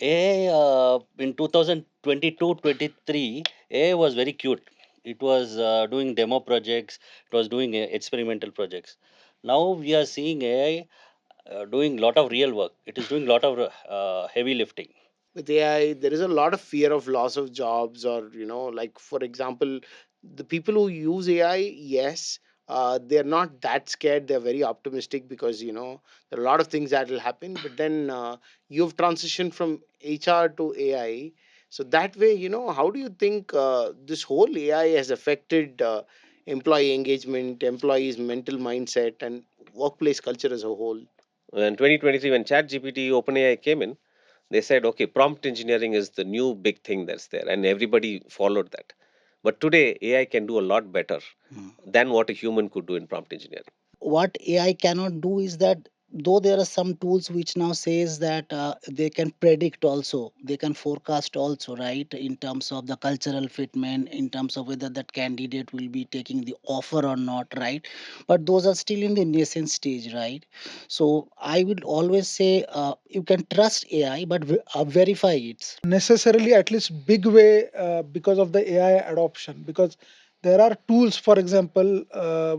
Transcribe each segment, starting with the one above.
AI in 2022-23, AI was very cute. It was doing demo projects. It was doing experimental projects. Now we are seeing AI doing lot of real work. It is doing lot of heavy lifting. With AI, there is a lot of fear of loss of jobs, or like for example, the people who use AI, yes, they're not that scared. They're very optimistic because there are a lot of things that will happen. But then you've transitioned from HR to AI, so that way, how do you think this whole AI has affected employee engagement, employees' mental mindset, and workplace culture as a whole? In 2023, when ChatGPT OpenAI came in, they said, okay, prompt engineering is the new big thing that's there, and everybody followed that. But today, AI can do a lot better Hmm. than what a human could do in prompt engineering. What AI cannot do is that, though there are some tools which now says that they can predict also, they can forecast also, right? In terms of the cultural fitment, in terms of whether that candidate will be taking the offer or not, right? But those are still in the nascent stage, right? So I would always say you can trust AI, but verify it. Necessarily at least big way because of the AI adoption, because there are tools, for example,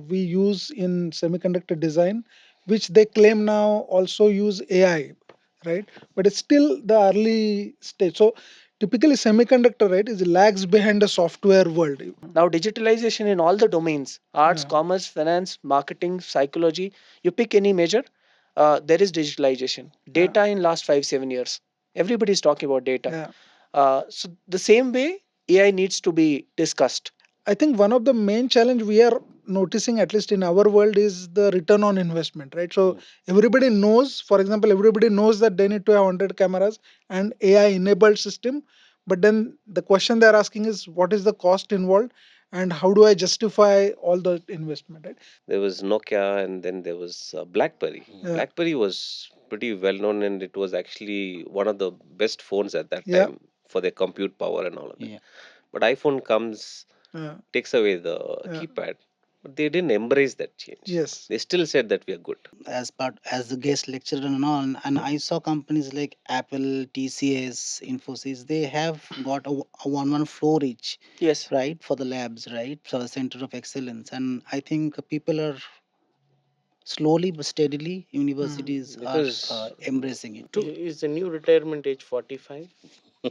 we use in semiconductor design, which they claim now also use AI, right? But it's still the early stage. So typically semiconductor, right, is lags behind the software world. Now, digitalization in all the domains: arts, Yeah, commerce, finance, marketing, psychology. You pick any major, there is digitalization. yeah, Data in last 5 7 years. Everybody is talking about data. yeah. So the same way AI needs to be discussed. I think one of the main challenge we are noticing, at least in our world, is the return on investment, right? So Mm. everybody knows, for example, everybody knows that they need to have 100 cameras and AI enabled system. But then the question they're asking is, what is the cost involved, and how do I justify all the investment, right? There was Nokia, and then there was BlackBerry. Mm. Yeah, BlackBerry was pretty well known, and it was actually one of the best phones at that yeah, time for their compute power and all of that. Yeah. But iPhone comes, yeah, takes away the yeah. keypad, but they didn't embrace that change. Yes. They still said that we are good. As part as the guest lecturer and all, and I saw companies like Apple, TCS, Infosys, they have got a one floor each, Yes. right, for the labs, right, for the center of excellence. And I think people are slowly but steadily, Mm. universities are Because embracing it. Is the new retirement age 45?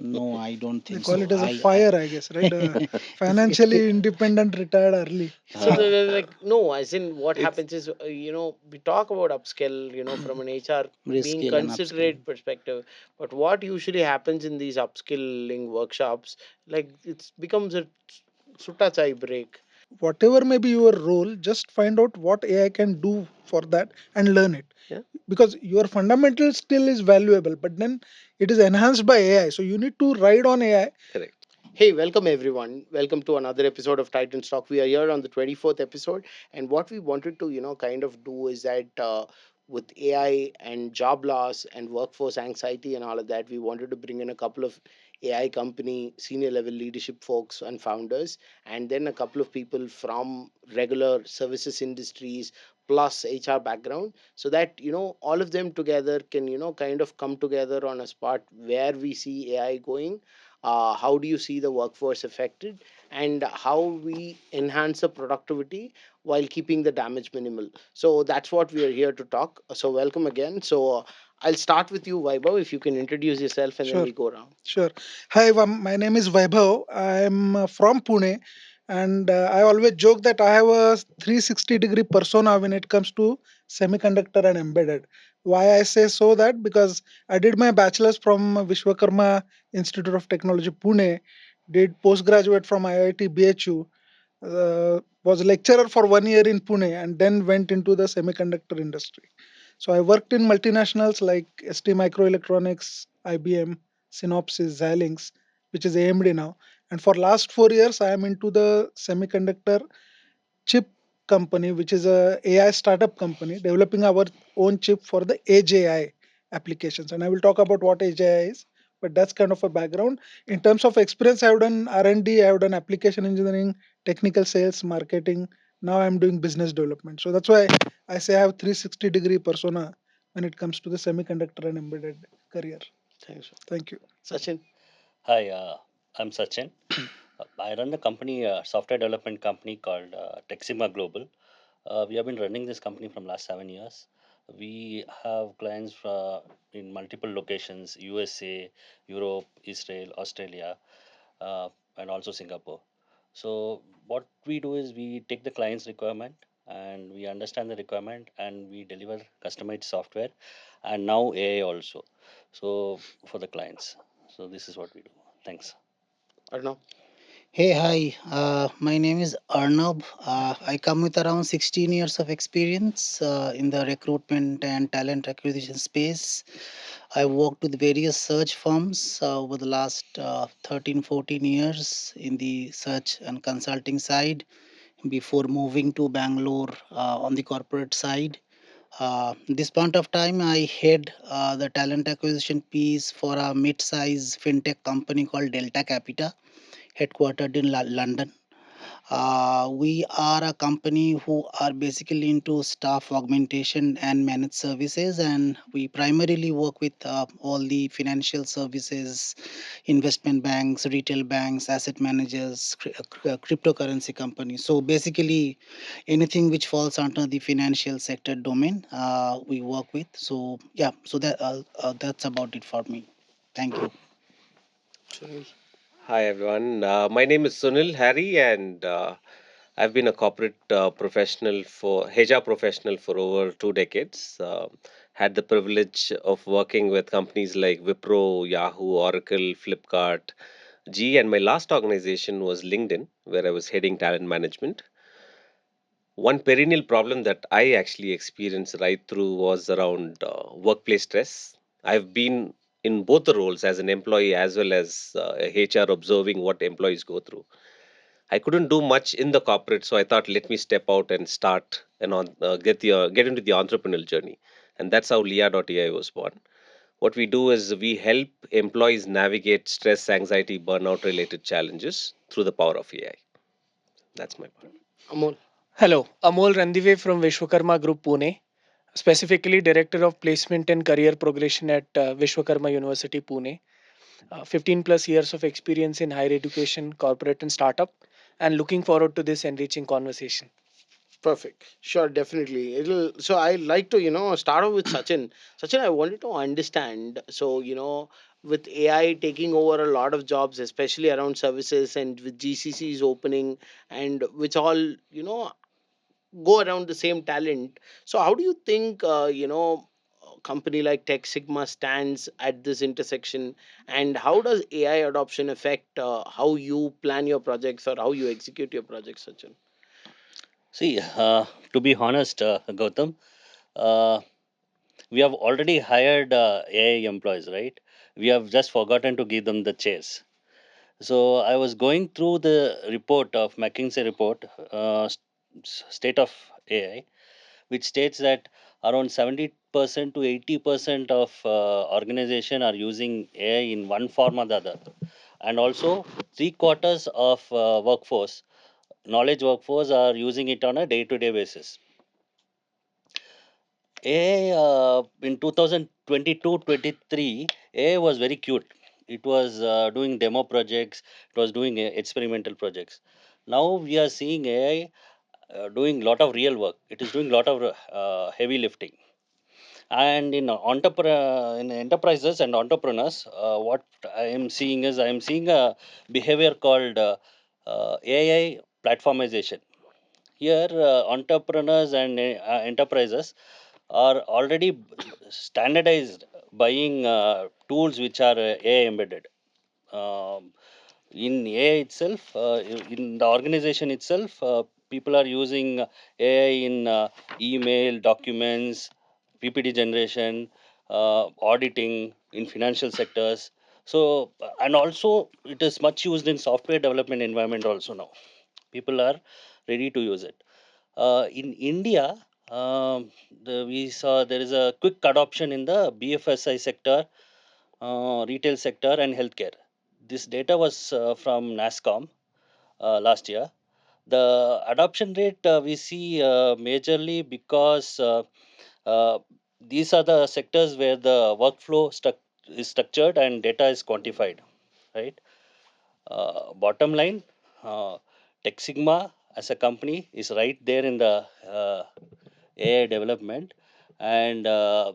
No, I don't They think call so. it as a I fire, I guess, right? it's Financially independent, retired early. So Ah, like no, as in what it's happens is we talk about upskill, from an HR being reskill and upskill. considerate perspective, but what usually happens in these upskilling workshops, like it becomes a sutta chai break. Whatever may be your role, just find out what AI can do for that and learn it. yeah, Because your fundamental still is valuable, but then it is enhanced by AI. So you need to ride on AI. correct. Hey, welcome everyone. Welcome to another episode of Titan Stock. We are here on the 24th episode. And what we wanted to, kind of do is that with AI and job loss and workforce anxiety and all of that, we wanted to bring in a couple of AI company senior level leadership folks and founders, and then a couple of people from regular services industries plus HR background, so that, all of them together can, kind of come together on a spot where we see AI going, how do you see the workforce affected, and how we enhance the productivity while keeping the damage minimal. So that's what we are here to talk. So welcome again. So I'll start with you, Vaibhav, if you can introduce yourself, and then Sure, we go around. sure. Hi, my name is Vaibhav. I'm from Pune, and I always joke that I have a 360-degree persona when it comes to semiconductor and embedded. Why I say so that because I did my bachelor's from Vishwakarma Institute of Technology, Pune, did postgraduate from IIT BHU, was a lecturer for 1 year in Pune, and then went into the semiconductor industry. So I worked in multinationals like ST Microelectronics, IBM, Synopsys, Xilinx, which is AMD now. And for last 4 years, I am into the semiconductor chip company, which is a AI startup company developing our own chip for the edge AI applications. And I will talk about what edge AI is, but that's kind of a background. In terms of experience, I have done R&D, I have done application engineering, technical sales, marketing. Now I'm doing business development. So that's why I say I have 360-degree persona when it comes to the semiconductor and embedded career. Thanks. Thank you. Sachin. Hi, I'm Sachin. I run a company, software development company called Texima Global. We have been running this company from last 7 years. We have clients in multiple locations: USA, Europe, Israel, Australia, uh, and also Singapore. So what we do is we take the client's requirement and we understand the requirement and we deliver customized software and now AI also. So for the clients. So this is what we do. Thanks. Arnav. Hey, hi. My name is Arnab. I come with around 16 years of experience in the recruitment and talent acquisition space. I worked with various search firms over the last 13, 14 years in the search and consulting side before moving to Bangalore on the corporate side. This point of time, I head the talent acquisition piece for a mid-size fintech company called Delta Capita, headquartered in London. We are a company who are basically into staff augmentation and managed services, and we primarily work with all the financial services, investment banks, retail banks, asset managers, cryptocurrency companies. So basically, anything which falls under the financial sector domain, we work with. So yeah, so that's about it for me. Thank you. Sunil. Hi everyone. My name is Sunil Harry, and I've been a corporate professional for HR professional for over 2 decades. Had the privilege of working with companies like Wipro, Yahoo, Oracle, Flipkart, G, and my last organization was LinkedIn, where I was heading talent management. One perennial problem that I actually experienced right through was around workplace stress. I've been in both the roles as an employee as well as a HR, observing what employees go through. I couldn't do much in the corporate, so I thought, let me step out and start and get into the entrepreneurial journey, and that's how Leah.ai was born. What we do is we help employees navigate stress, anxiety, burnout related challenges through the power of AI. That's my part. Amol. Hello, Amol Randive from Vishwakarma Group Pune, specifically Director of Placement and Career Progression at Vishwakarma University Pune. 15 plus years of experience in higher education, corporate, and startup, and looking forward to this enriching conversation. Perfect. Sure, definitely. It'll so I like to, start off with Sachin. Sachin, I wanted to understand. So, with AI taking over a lot of jobs, especially around services and with GCCs opening and which all, go around the same talent. So how do you think a company like Tech Sigma stands at this intersection, and how does AI adoption affect how you plan your projects or how you execute your projects, Sachin? See, to be honest, Gautam, uh, we have already hired AI employees, right? We have just forgotten to give them the chairs. So I was going through the report of McKinsey report, state of AI, which states that around 70% to 80% of organization are using AI in one form or the other, and also three quarters of knowledge workforce are using it on a day-to-day basis. AI in 2022-23, AI was very cute. It was doing demo projects. It was doing experimental projects. Now we are seeing AI doing lot of real work. It is doing lot of heavy lifting. And in enterprises and entrepreneurs, what I am seeing is I am seeing a behavior called AI platformization. Here, entrepreneurs and enterprises are already standardized buying tools which are AI embedded. Um, in AI itself, in the organization itself, people are using AI in email, documents, PPT generation, auditing in financial sectors. So, and also it is much used in software development environment also now. People are ready to use it. In India, we saw there is a quick adoption in the BFSI sector, retail sector, and healthcare. This data was from NASCOM last year. The adoption rate we see majorly because uh, these are the sectors where the workflow is structured and data is quantified, right? Bottom line, uh, Tech Sigma as a company is right there in the AI development. And AI,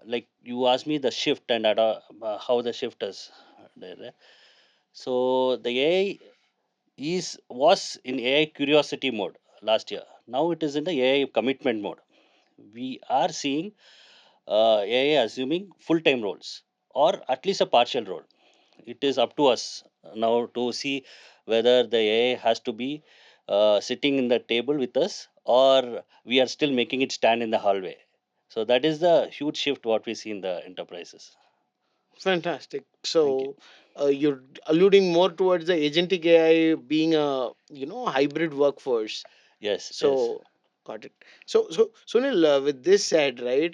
like you asked me the shift and how the shift is there. So the AI is was in AI curiosity mode last year. Now it is in the AI commitment mode. We are seeing AI assuming full-time roles or at least a partial role. It is up to us now to see whether the AI has to be sitting in the table with us, or we are still making it stand in the hallway. So that is the huge shift what we see in the enterprises. Fantastic. Thank you. So you're alluding more towards the agentic AI being a hybrid workforce. Yes, yes. So got it. So Sunil, with this said, right?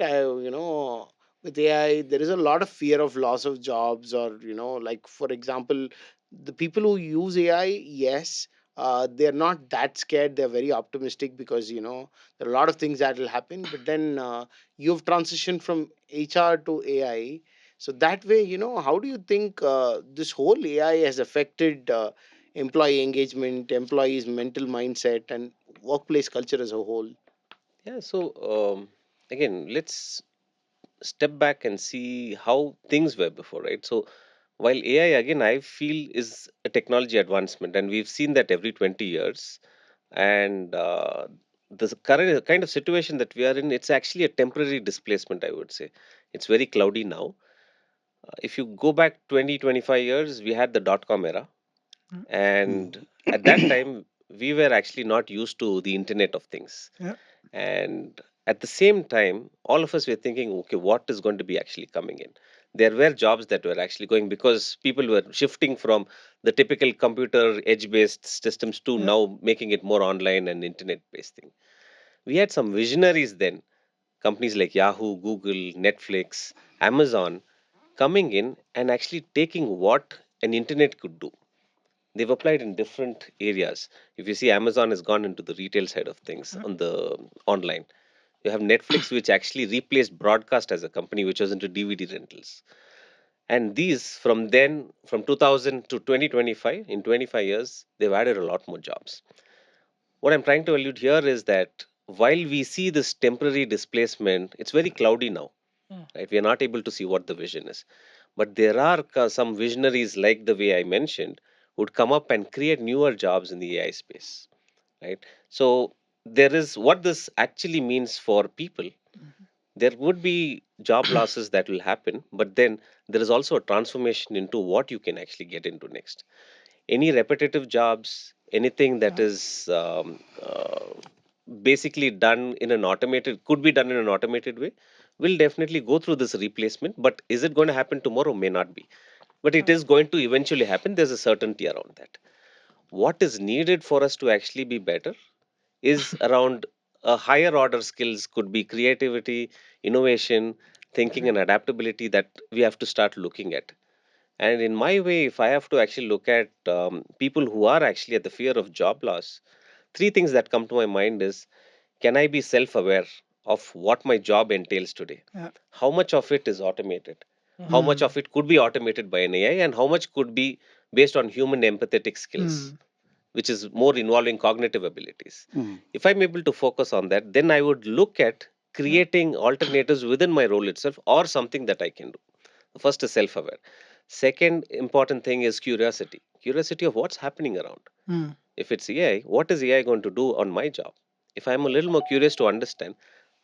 With AI, there is a lot of fear of loss of jobs, or like for example, the people who use AI, yes, they're not that scared. They're very optimistic because there are a lot of things that will happen. But then you've transitioned from HR to AI. So that way, how do you think this whole AI has affected employee engagement, employees' mental mindset, and workplace culture as a whole? Yeah, so again, let's step back and see how things were before, right? So while AI, again, I feel is a technology advancement, and we've seen that every 20 years. And the current kind of situation that we are in, it's actually a temporary displacement, I would say. It's very cloudy now. If you go back 20, 25 years, we had the dot com era. Mm. Mm. And at that time, we were actually not used to the Internet of Things. Yeah. And at the same time, all of us were thinking, okay, what is going to be actually coming in? There were jobs that were actually going because people were shifting from the typical computer edge based systems to Yeah. now making it more online and internet based thing. We had some visionaries then, companies like Yahoo, Google, Netflix, Amazon, coming in and actually taking what an internet could do. They've applied in different areas. If you see, Amazon has gone into the retail side of things Yeah. on the online. You have Netflix, which actually replaced broadcast as a company, which was into DVD rentals. And these, from then, from 2000 to 2025, in 25 years, they've added a lot more jobs. What I'm trying to allude here is that while we see this temporary displacement, it's very cloudy now, Mm. right? We are not able to see what the vision is. But there are some visionaries, like the way I mentioned, would come up and create newer jobs in the AI space, right? So there is what this actually means for people. There would be job losses that will happen, but then there is also a transformation into what you can actually get into next. Any repetitive jobs, anything that Yeah. is basically done in an automated, could be done in an automated way, will definitely go through this replacement. But is it going to happen tomorrow? May not be, but it Yeah. is going to eventually happen. There's a certainty around that. What is needed for us to actually be better is around a higher order skills, could be creativity, innovation, thinking, Correct. and adaptability, that we have to start looking at. And in my way, if I have to actually look at people who are actually at the fear of job loss, three things that come to my mind is, can I be self aware of what my job entails today? Yeah. How much of it is automated? How Mhm. much of it could be automated by an AI? And how much could be based on human empathetic skills, Mm. which is more involving cognitive abilities? Mm. If I'm able to focus on that, then I would look at Yeah. creating alternatives within my role itself or something that I can do. First is self aware. Second important thing is curiosity. Curiosity of what's happening around. Mm. If it's AI, what is AI going to do on my job? If I'm a little more curious to understand,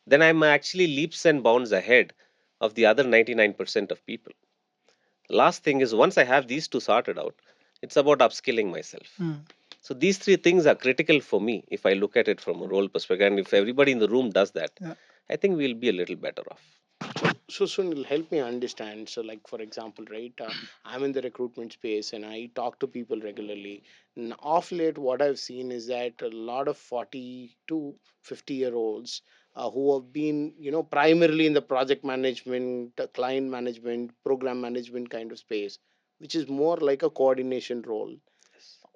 then I'm actually leaps and bounds ahead of the other 99% of people. Last thing is, once I have these two sorted out, it's about upskilling myself. Mm. So these three things are critical for me if I look at it from a role perspective. And if everybody in the room does that, Yeah. I think we'll be a little better off. So Sunil, help me understand. So, like for example, right, I'm in the recruitment space and I talk to people regularly. And off late, what I've seen is that a lot of 40 to 50-year-olds who have been, primarily in the project management, client management, program management kind of space, which is more like a coordination role,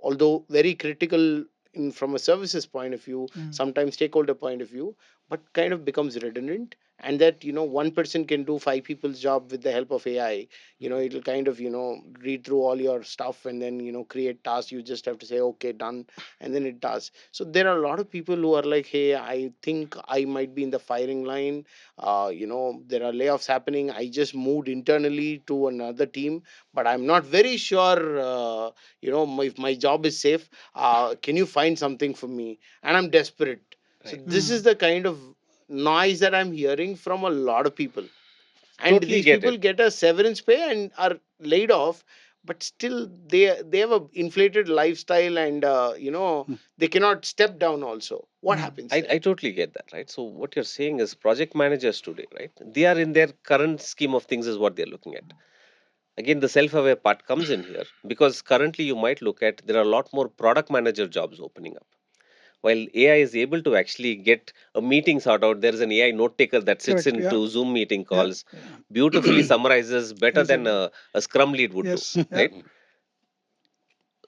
although very critical from a services point of view, Mm. sometimes stakeholder point of view, but kind of becomes redundant. and that one person can do five people's job with the help of AI. It'll kind of read through all your stuff and then create tasks. You just have to say okay, done, and then it does. So there are a lot of people who are like, hey, I think I might be in the firing line. There are layoffs happening. I just moved internally to another team, but I'm not very sure if my job is safe. Can you find something for me? And I'm desperate. So Right. this is Mm. the kind of noise that I'm hearing from a lot of people. And Totally these get people it. get a severance pay and are laid off, but still they have a inflated lifestyle, and Mm. they cannot step down also. What Mm. happens there? I totally get that, right? So what you're saying is project managers today, right? They are in their current scheme of things is what they're looking at. Again, the self-aware part comes in here because currently you might look at there are a lot more product manager jobs opening up. While AI is able to actually get a meeting sort out, there is an AI note taker that sits Correct. Yeah. into Zoom meeting Yeah. calls, Yeah. beautifully summarizes better than Exactly. a Scrum lead would do, Yes. Yeah. right?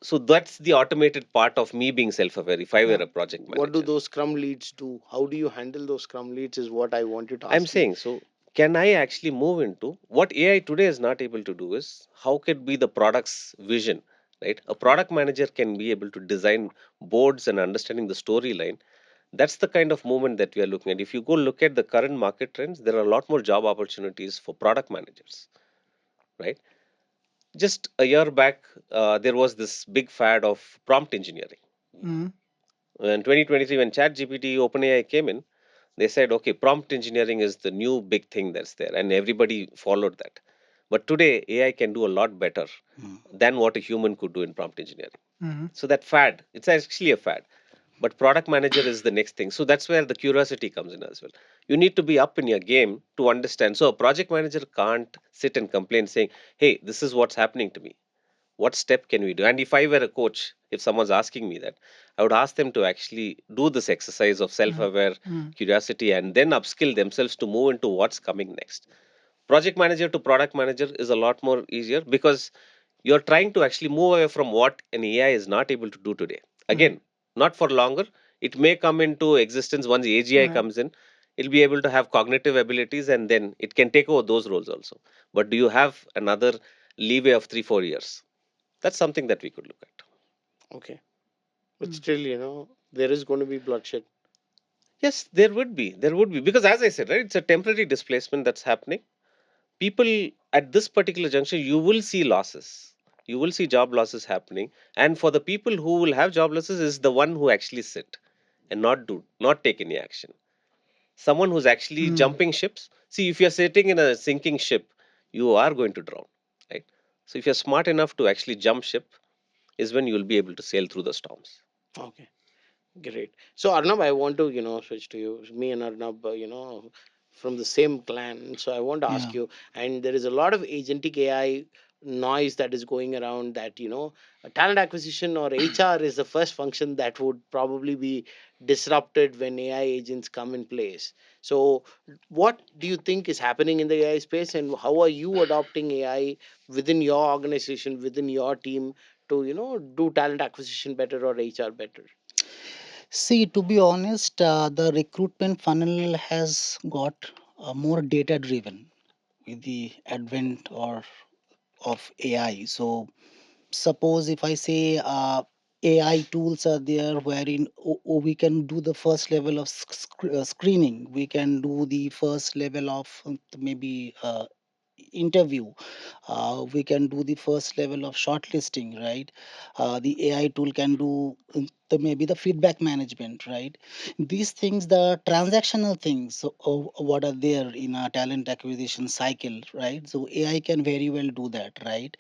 So that's the automated part of me being self-aware if I were Yeah. a project What do manager. those scrum leads do? How do you handle those scrum leads is what I wanted to I'm ask you. saying, so can I actually move into what AI today is not able to do is how could be the product's vision, right? A product manager can be able to design boards and understanding the storyline. That's the kind of movement that we are looking at. If you go look at the current market trends, there are a lot more job opportunities for product managers, right? Just a year back, there was this big fad of prompt engineering. Mm. In 2023, when ChatGPT, OpenAI came in, they said, okay, prompt engineering is the new big thing that's there, and everybody followed that. But today, AI can do a lot better Mm. than what a human could do in prompt engineering. Mm. So that fad, it's actually a fad. But product manager is the next thing. So that's where the curiosity comes in as well. You need to be up in your game to understand. So a project manager can't sit and complain saying, hey, this is what's happening to me. What step can we do? And if I were a coach, if someone's asking me that, I would ask them to actually do this exercise of Mm. self-aware Mm. curiosity and then upskill themselves to move into what's coming next. Project manager to product manager is a lot more easier because you're trying to actually move away from what an AI is not able to do today. Mm. Again, not for longer. It may come into existence once AGI Right. comes in. It'll be able to have cognitive abilities and then it can take over those roles also. But do you have another leeway of 3 4 years? That's something that we could look at. Okay, but Mm. still, there is going to be bloodshed. Yes, there would be. There would be. Because as I said, right, it's a temporary displacement that's happening. People at this particular junction, you will see losses. You will see job losses happening. And for the people who will have job losses is the one who actually sit and not take any action. Someone who's actually Mm. jumping ships. See, if you're sitting in a sinking ship, you are going to drown, right? So if you're smart enough to actually jump ship, is when you'll be able to sail through the storms. Okay. Great. So Arnab, I want to switch to you. Me and Arnab, from the same clan. So I want to ask Yeah. you. And there is a lot of agentic AI noise that is going around. That talent acquisition or HR is the first function that would probably be disrupted when AI agents come in place. So what do you think is happening in the AI space, and how are you adopting AI within your organization, within your team, to do talent acquisition better or HR better? See, to be honest, the recruitment funnel has got more data driven with the advent or of AI. So suppose if I say AI tools are there wherein we can do the first level of screening, we can do the first level of maybe interview, we can do the first level of shortlisting, right? The AI tool can do maybe the feedback management, right? These things, the transactional things, so, what are there in a talent acquisition cycle, right? So AI can very well do that, right?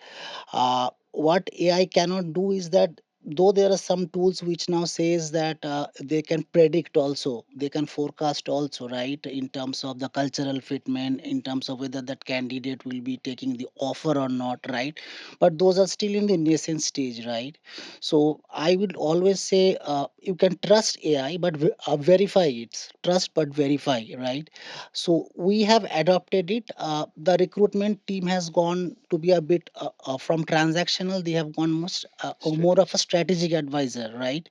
What AI cannot do is that though there are some tools which now says that they can predict also, they can forecast also, right? In terms of the cultural fitment, in terms of whether that candidate will be taking the offer or not, right? But those are still in the nascent stage, right? So I would always say you can trust AI, but verify it. Trust but verify, right? So we have adopted it. The recruitment team has gone to be a bit from transactional. They have gone more of a strategic strategic advisor, right?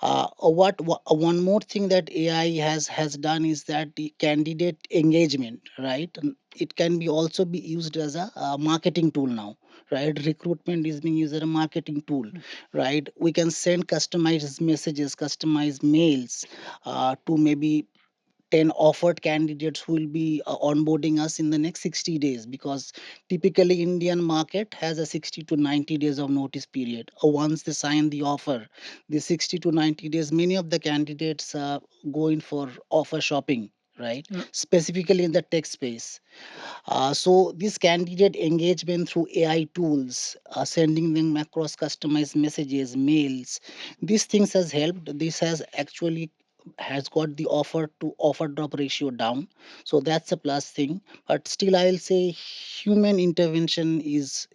One more thing that AI has done is that the candidate engagement, right? It can be also be used as a marketing tool now, right? Recruitment is being used as a marketing tool, right? We can send customized messages, customized mails to maybe 10 offered candidates who will be onboarding us in the next 60 days, because typically Indian market has a 60 to 90 days of notice period. Once they sign the offer, the 60 to 90 days, many of the candidates go in for offer shopping, right? Yeah. Specifically in the tech space. So this candidate engagement through AI tools, sending them across customized messages, mails, these things has helped. This has actually has got the offer to offer drop ratio down. So that's a plus thing. But still, I'll say human intervention is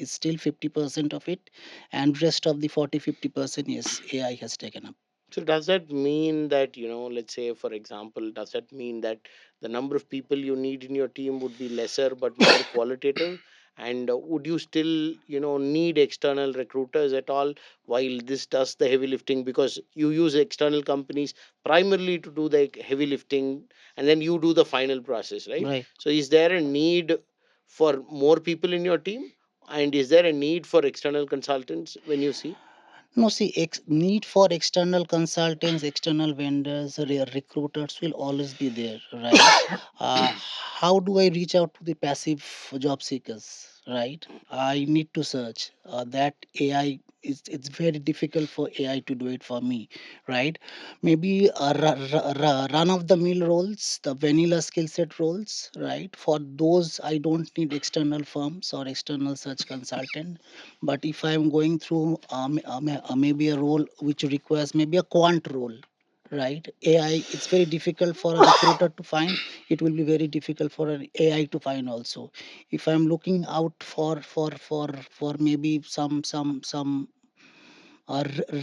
still 50% of it, and rest of the 40-50%, yes, AI has taken up. So does that mean that, let's say for example, does that mean that the number of people you need in your team would be lesser but more qualitative? And would you still, need external recruiters at all while this does the heavy lifting, because you use external companies primarily to do the heavy lifting, and then you do the final process, right? Right. So is there a need for more people in your team? And is there a need for external consultants when you see? No, see, need for external consultants, external vendors, recruiters will always be there, right? How do I reach out to the passive job seekers, right? I need to search. That AI is, it's very difficult for AI to do it for me, right? Maybe run of the mill roles, the vanilla skill set roles, right? For those, I don't need external firms or external search consultant. But if I'm going through maybe a role which requires maybe a quant role, right? AI, it's very difficult for a recruiter to find. It will be very difficult for an AI to find also. If I'm looking out for maybe some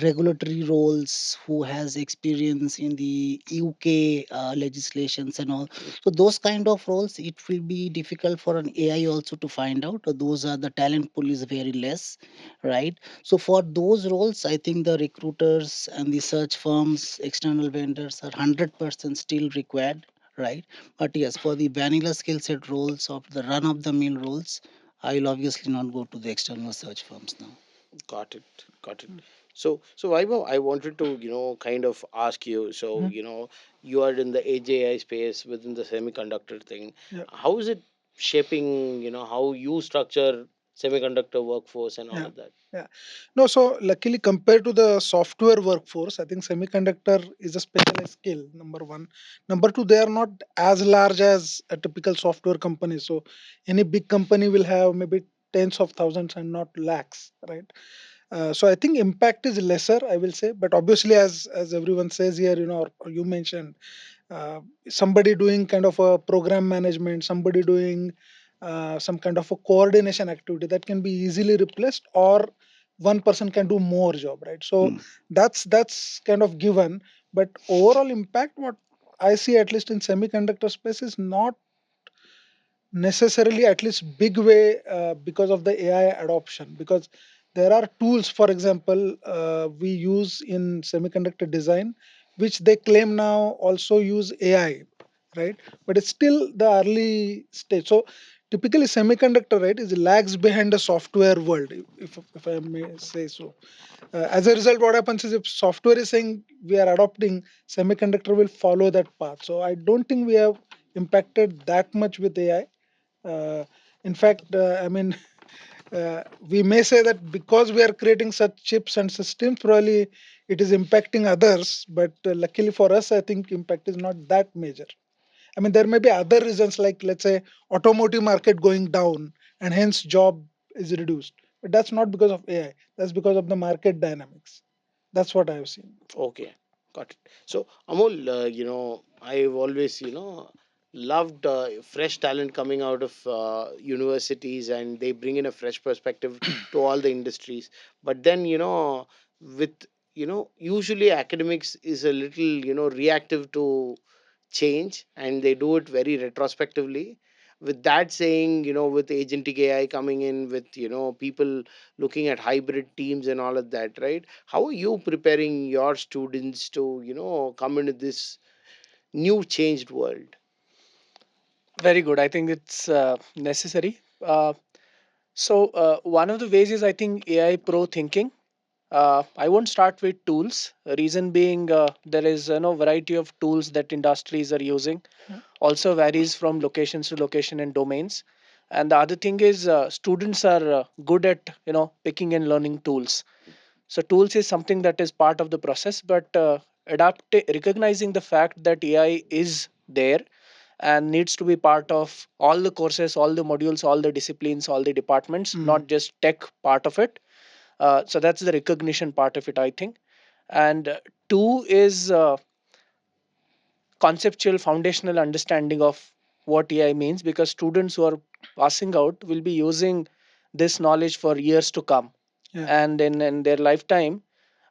regulatory roles who has experience in the UK legislations and all. So those kind of roles, it will be difficult for an AI also to find out. Those are the talent pool is very less, right? So for those roles, I think the recruiters and the search firms, external vendors are 100% still required, right? But yes, for the vanilla skill set roles of the run of the mill roles, I will obviously not go to the external search firms now. Got it. Got it. So Vaibhav, I wanted to, kind of ask you. So, Mhm. you are in the AGI space within the semiconductor thing. Yeah. How is it shaping, how you structure semiconductor workforce and all Yeah. of that? Yeah. No, so luckily compared to the software workforce, I think semiconductor is a specialized skill, number one. Number two, they are not as large as a typical software company. So any big company will have maybe tens of thousands and not lakhs, right? So I think impact is lesser, I will say. But obviously, as everyone says here, or you mentioned, uh, somebody doing kind of a program management, somebody doing some kind of a coordination activity, that can be easily replaced, or one person can do more job, right? So Mm. that's kind of given. But overall impact, what I see at least in semiconductor space, is not necessarily, at least big way, because of the AI adoption. Because there are tools, for example, we use in semiconductor design, which they claim now also use AI, right? But it's still the early stage. So typically semiconductor, right, is lags behind the software world, if I may say so. As a result, what happens is, if software is saying we are adopting, semiconductor will follow that path. So I don't think we have impacted that much with AI. uh, in fact, I mean, we may say that because we are creating such chips and systems, probably it is impacting others. But luckily for us, I think impact is not that major. I mean, there may be other reasons, like let's say automotive market going down, and hence job is reduced. But that's not because of AI. That's because of the market dynamics. That's what I've seen. Okay, got it. So Amol, I've always, loved fresh talent coming out of universities, and they bring in a fresh perspective to all the industries. But then, with, usually academics is a little, reactive to change, and they do it very retrospectively. with that saying, with agentic AI coming in, with people looking at hybrid teams and all of that, right? How are you preparing your students to come into this new changed world? Very good. I think it's necessary. One of the ways is, I think, AI pro thinking. I won't start with tools. Reason being, there is variety of tools that industries are using. Yeah. Also varies from locations to location and domains. And the other thing is, students are good at picking and learning tools. So tools is something that is part of the process, but recognizing the fact that AI is there and needs to be part of all the courses, all the modules, all the disciplines, all the departments, Mm. not just tech part of it. So that's the recognition part of it, I think. And two is conceptual foundational understanding of what AI means, because students who are passing out will be using this knowledge for years to come. Yeah. And in their lifetime,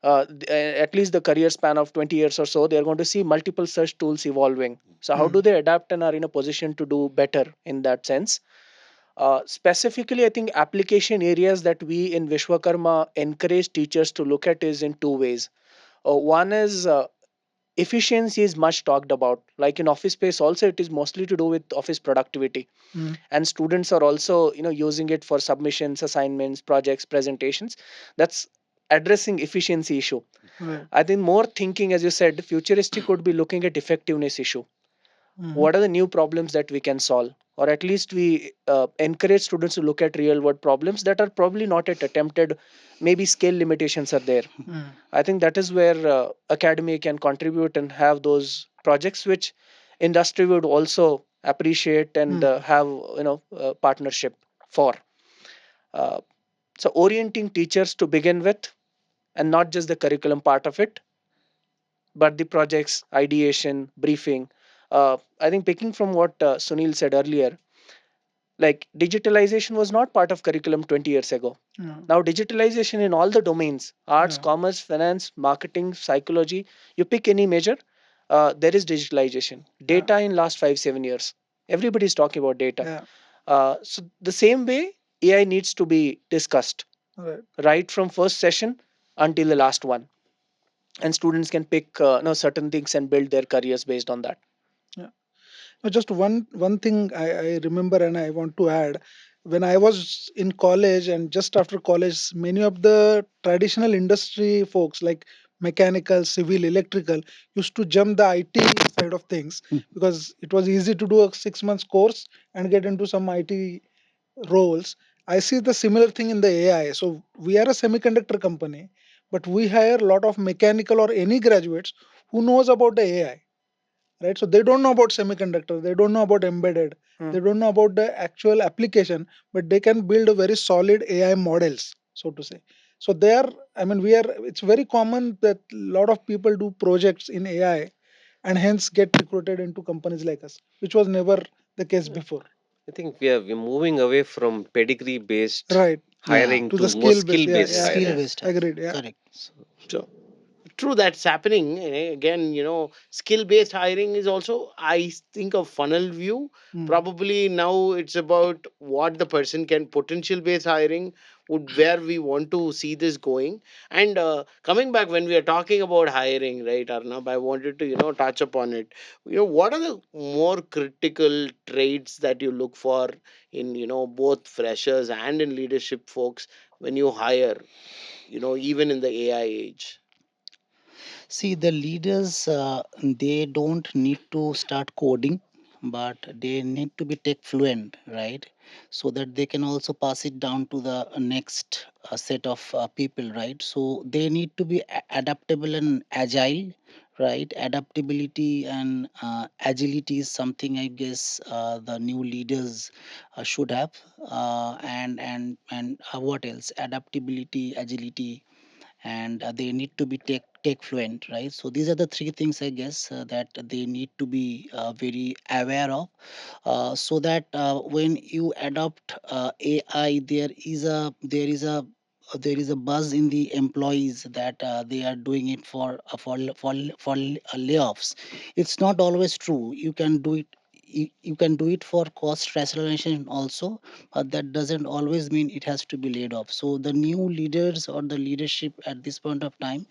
at least the career span of 20 years or so, they're going to see multiple such tools evolving. So how Mm. do they adapt and are in a position to do better in that sense? Specifically, I think application areas that we in Vishwakarma encourage teachers to look at is in two ways. One is efficiency is much talked about. Like in office space, also it is mostly to do with office productivity, Mm. and students are also using it for submissions, assignments, projects, presentations. That's addressing efficiency issue. Right. I think more thinking, as you said, futuristic would be looking at effectiveness issue. Mm. What are the new problems that we can solve, or at least we encourage students to look at real world problems that are probably not yet attempted. Maybe scale limitations are there. Mm. I think that is where academy can contribute and have those projects which industry would also appreciate and Mm. have partnership for. uh, so orienting teachers to begin with, and not just the curriculum part of it, but the projects, ideation, briefing. I think picking from what Sunil said earlier, like digitalization was not part of curriculum 20 years ago. Yeah. Now digitalization in all the domains, arts, Yeah. commerce, finance, marketing, psychology, you pick any major, there is digitalization. Yeah. Data in last 5 7 years, everybody is talking about data. Yeah. So the same way AI needs to be discussed Right. right from first session until the last one, and students can pick certain things and build their careers based on that. Yeah. Just one thing I remember and I want to add. When I was in college and just after college, many of the traditional industry folks like mechanical, civil, electrical used to jump the IT side of things because it was easy to do a 6 months course and get into some IT roles. I see the similar thing in the AI. So we are a semiconductor company, but we hire a lot of mechanical or any graduates who knows about the AI, right? So they don't know about semiconductor, they don't know about embedded, Hmm. they don't know about the actual application, but they can build a very solid AI models, so to say. So they are, I mean, we are, it's very common that a lot of people do projects in AI and hence get recruited into companies like us, which was never the case before. I think we're moving away from pedigree based Right. Yeah, hiring To the to more skill base. skill Yeah, based yeah, skill yeah. hiring. based. Agreed. Yeah. Correct. So, So true, that's happening. Again, skill based hiring is also, I think, a funnel view. Mm. Probably now it's about what the person can. Potential based hiring would where we want to see this going. And coming back, when we are talking about hiring, right, Arnab, I wanted to touch upon it. What are the more critical traits that you look for in both freshers and in leadership folks when you hire, even in the AI age? See, the leaders, they don't need to start coding, but they need to be tech fluent, right? So that they can also pass it down to the next set of people, right? So they need to be adaptable and agile, right? Adaptability and agility is something I guess the new leaders should have. And what else? Adaptability, agility, and they need to be tech fluent, right? So these are the three things I guess that they need to be very aware of, so that when you adopt AI, there is a buzz in the employees that they are doing it for layoffs. It's not always true. You can do it, you can do it for cost rationalization also, but that doesn't always mean it has to be laid off. So the new leaders or the leadership at this point of time,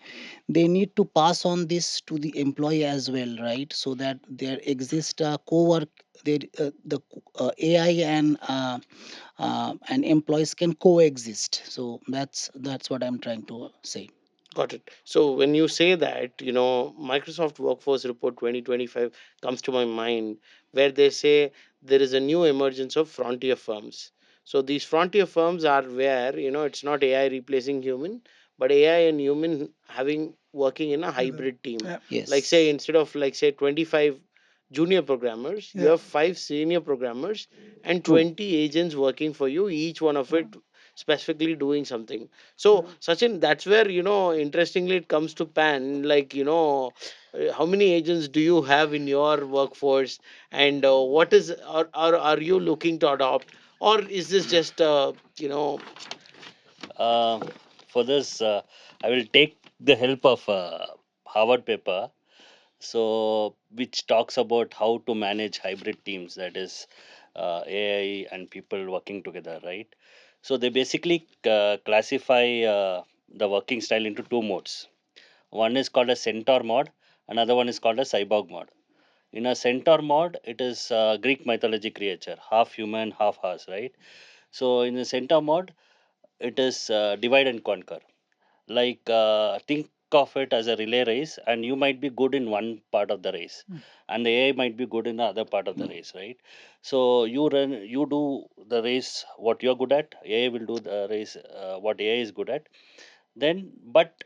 they need to pass on this to the employee as well, right? So that there exists a co-work, there the AI and employees can coexist. So that's what I'm trying to say. Got it. So when you say that, Microsoft Workforce Report 2025 comes to my mind, where they say there is a new emergence of frontier firms. So these frontier firms are where, it's not AI replacing human, but AI and human having working in a Together. hybrid team. Yeah. Like say Yes. instead of like say 25 junior programmers, you Yeah. have 5 senior programmers and True. 20 agents working for you, each one of Yeah. it specifically doing something. So, Sachin, that's where, interestingly, it comes to pan. Like, how many agents do you have in your workforce? And what is, are you looking to adopt? Or is this just, Uh, for this, I will take the help of Harvard paper, so which talks about how to manage hybrid teams, that is AI and people working together, right? So they basically classify the working style into two modes. One is called a Centaur mode, another one is called a Cyborg mode. In a Centaur mode, it is a Greek mythology creature, half human, half horse, right? So in the Centaur mode, it is divide and conquer. Like think of it as a relay race, and you might be good in one part of the race, and the AI might be good in the other part of the race, right? So you do the race what you're good at. AI will do the race what AI is good at. Then, but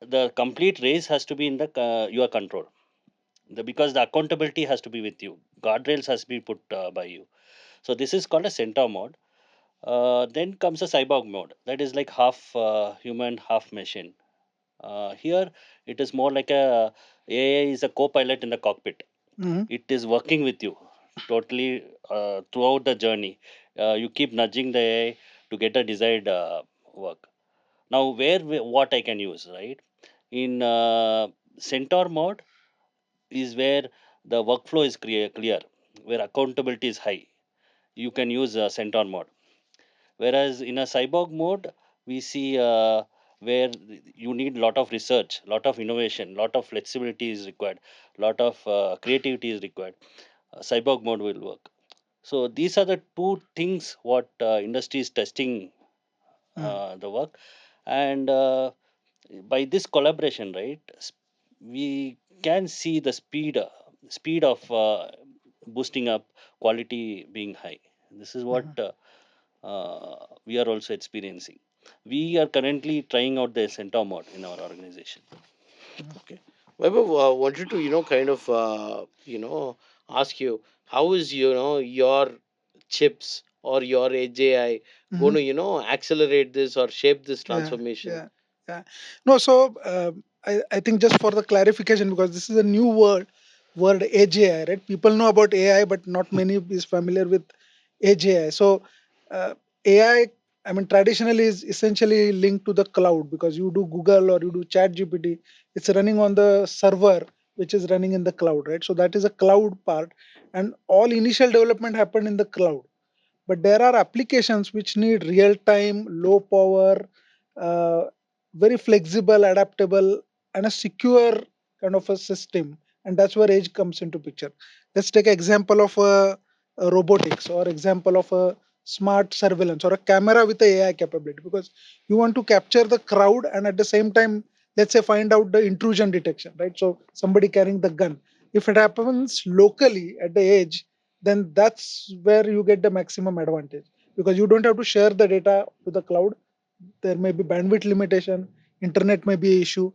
the complete race has to be in the your control. Because the accountability has to be with you. Guardrails has to be put by you. So this is called a centaur mode. Then comes a cyborg mode. That is like half human, half machine. Here, it is more like a AI is a co-pilot in the cockpit. Mhm. It is working with you totally throughout the journey. You keep nudging the AI to get a desired work. Now, what I can use, right? In Centaur mode is where the workflow is clear, where accountability is high. You can use Centaur mode. Whereas in a cyborg mode, we see where you need lot of research, lot of innovation, lot of flexibility is required, lot of creativity is required. Cyborg mode will work. So these are the two things what industry is testing Mhm. the work, and by this collaboration, right, we can see the speed of boosting up, quality being high. This is what Mhm. we are also experiencing. We are currently trying out the Centaur mode in our organization. okay. Vaibhav, wanted to, kind of, ask you, how is, your chips or your AGI going Mhm. to, accelerate this or shape this Yeah, transformation? yeah, yeah. No, so I think just for the clarification, because this is a new word AGI, right? People know about AI, but not many is familiar with AGI. So AI, I mean, traditionally is essentially linked to the cloud, because you do Google or you do Chat GPT, it's running on the server which is running in the cloud, right? So that is a cloud part, and all initial development happened in the cloud. But there are applications which need real time, low power, uh, very flexible, adaptable, and a secure kind of a system. And that's where edge comes into picture. Let's take an example of a robotics, or example of a smart surveillance, or a camera with a AI capability, because you want to capture the crowd and at the same time, let's say, find out the intrusion detection, right? So somebody carrying the gun, if it happens locally at the edge, then that's where you get the maximum advantage, because you don't have to share the data to the cloud. There may be bandwidth limitation, internet may be an issue,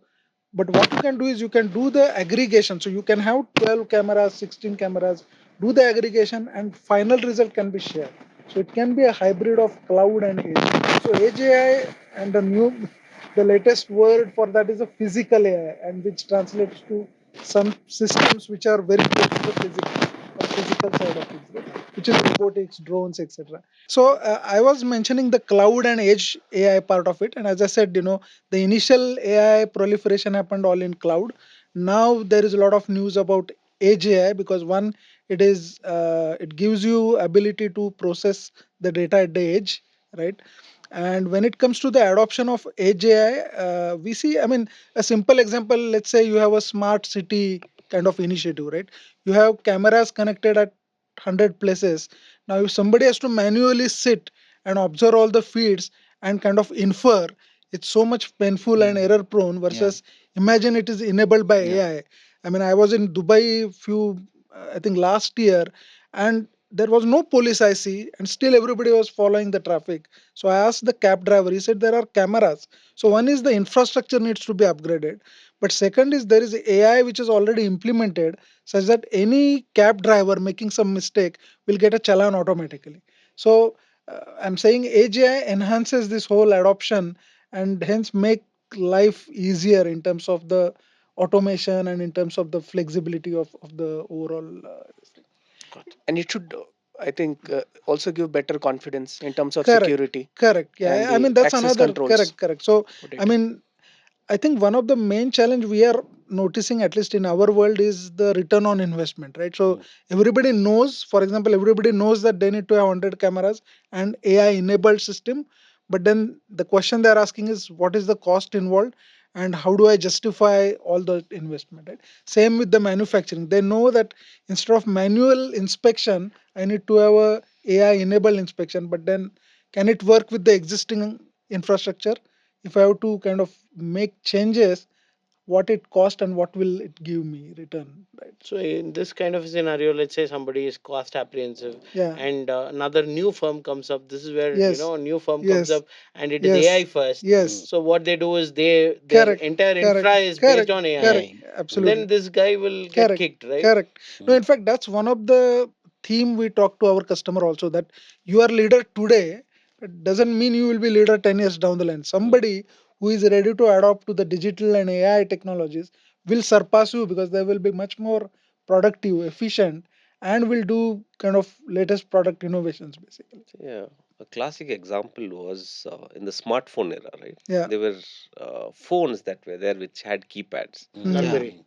but what you can do is you can do the aggregation. So you can have 12 cameras, 16 cameras, do the aggregation, and final result can be shared. So it can be a hybrid of cloud and edge. So edge AI, and the latest word for that is a physical AI, and which translates to some systems which are very close to the physical side of things, right? Which is robotics, drones, etc. So I was mentioning the cloud and edge AI part of it, and as I said, the initial AI proliferation happened all in cloud. Now there is a lot of news about edge AI, because one, it gives you ability to process the data at the edge, right? And when it comes to the adoption of edge AI, we see, I mean, a simple example, let's say you have a smart city kind of initiative, right? You have cameras connected at 100 places. Now, if somebody has to manually sit and observe all the feeds and kind of infer, it's so much painful and error prone Yeah. versus imagine it is enabled by Yeah. AI. I mean, I was in Dubai few, I think last year, and there was no police I see, and still everybody was following the traffic. So I asked the cab driver. He said there are cameras. So one is the infrastructure needs to be upgraded, but second is there is AI which is already implemented such that any cab driver making some mistake will get a challan automatically. So I'm saying AGI enhances this whole adoption and hence make life easier in terms of the automation and in terms of the flexibility of the overall this thing. And it should, I think, also give better confidence in terms of Correct, security correct. and Yeah, I the mean that's access another controls correct, correct. So for I data. mean I think one of the main challenge we are noticing, at least in our world, is the return on investment, right? So Mm. everybody knows, for example, everybody knows that they need to have 100 cameras and AI enabled system. But then the question they're asking is, what is the cost involved, and how do I justify all the investment, right? Same with the manufacturing. They know that instead of manual inspection, I need to have a AI enabled inspection. But then, can it work with the existing infrastructure? If I have to kind of make changes, what it cost and what will it give me return, right? So in this kind of a scenario, let's say somebody is cost apprehensive, Yeah. and another new firm comes up. This is where Yes. a new firm comes Yes. up, and it is AI Yes. first. Mm. Yes. So what they do is their Correct. entire infra Correct. is based Correct. on AI. Correct. AI. Mm. Then Absolutely. this guy will get Correct. kicked, right? Correct. No, Mm. in fact, that's one of the theme we talk to our customer also, that you are leader today. It doesn't mean you will be leader 10 years down the line. Mm. Somebody who is ready to adopt to the digital and AI technologies will surpass you because they will be much more productive, efficient, and will do kind of latest product innovations basically. Yeah, a classic example was in the smartphone era, right? Yeah. There were phones that were there which had keypads. Mm. Hmm. Yeah. BlackBerry. Mm.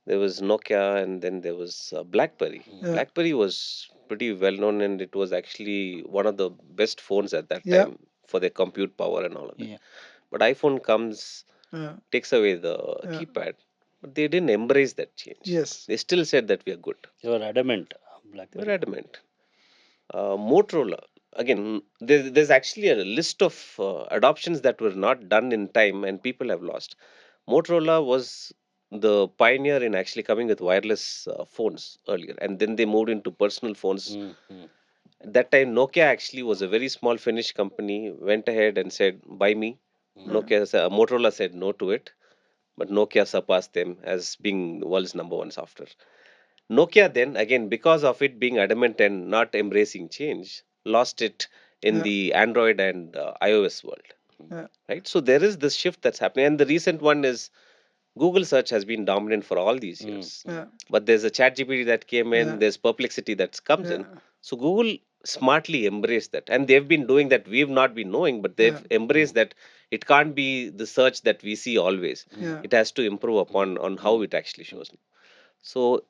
There was Nokia, and then there was BlackBerry. Mm. Yeah. BlackBerry was pretty well known, and it was actually one of the best phones at that Yeah. time for their compute power and all of that. Yeah. But iPhone comes, Yeah. takes away the Yeah. keypad, but they didn't embrace that change. Yes. They still said that we are good. They were adamant, They were BlackBerry. adamant. Motorola, again, there's actually a list of adoptions that were not done in time and people have lost. Motorola was the pioneer in actually coming with wireless phones earlier, and then they moved into personal phones. Mm. Mm. At that time, Nokia actually was a very small Finnish company, went ahead and said, "Buy me." Mm. Yeah. Motorola said no to it, but Nokia surpassed them as being the world's number one software. Nokia then, again, because of it being adamant and not embracing change, lost it in Yeah. the Android and iOS world. Yeah. Right? So there is this shift that's happening. And the recent one is Google search has been dominant for all these Mm. years. Yeah. But there's a chat GPT that came in, Yeah. there's perplexity that comes Yeah. in. So Google smartly embraced that. And they've been doing that. We've not been knowing, but Yeah. they've embraced Mm. that it can't be the search that we see always. Mm. Yeah. It has to improve upon on how Mm. it actually Mm. shows. So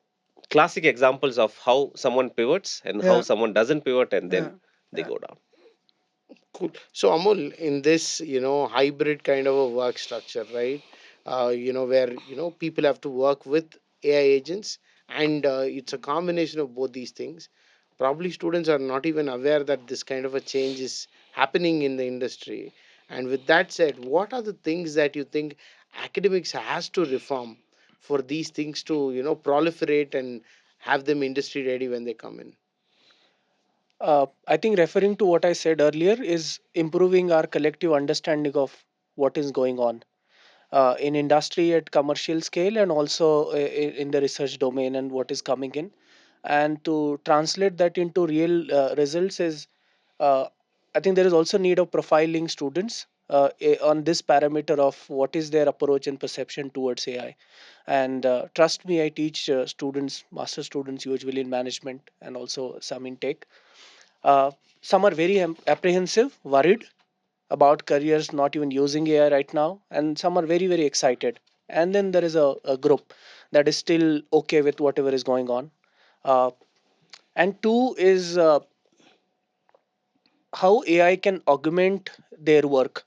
classic examples of how someone pivots and how Yeah. someone doesn't pivot and Yeah. then they Yeah. go down. Cool. So Amol, in this, hybrid kind of a work structure, right? Where people have to work with AI agents, and it's a combination of both these things. Probably students are not even aware that this kind of a change is happening in the industry. And with that said, what are the things that you think academics has to reform for these things to proliferate and have them industry ready when they come in? I think referring to what I said earlier is improving our collective understanding of what is going on in industry at commercial scale, and also in the research domain and what is coming in, and to translate that into real results is, uh, I think there is also need of profiling students on this parameter of what is their approach and perception towards AI. And trust me, I teach students, master students, usually in management and also some in tech. uh, some are very apprehensive, worried about careers not even using AI right now, and some are very, very excited. And then there is a group that is still okay with whatever is going on. Uh, And two is how AI can augment their work.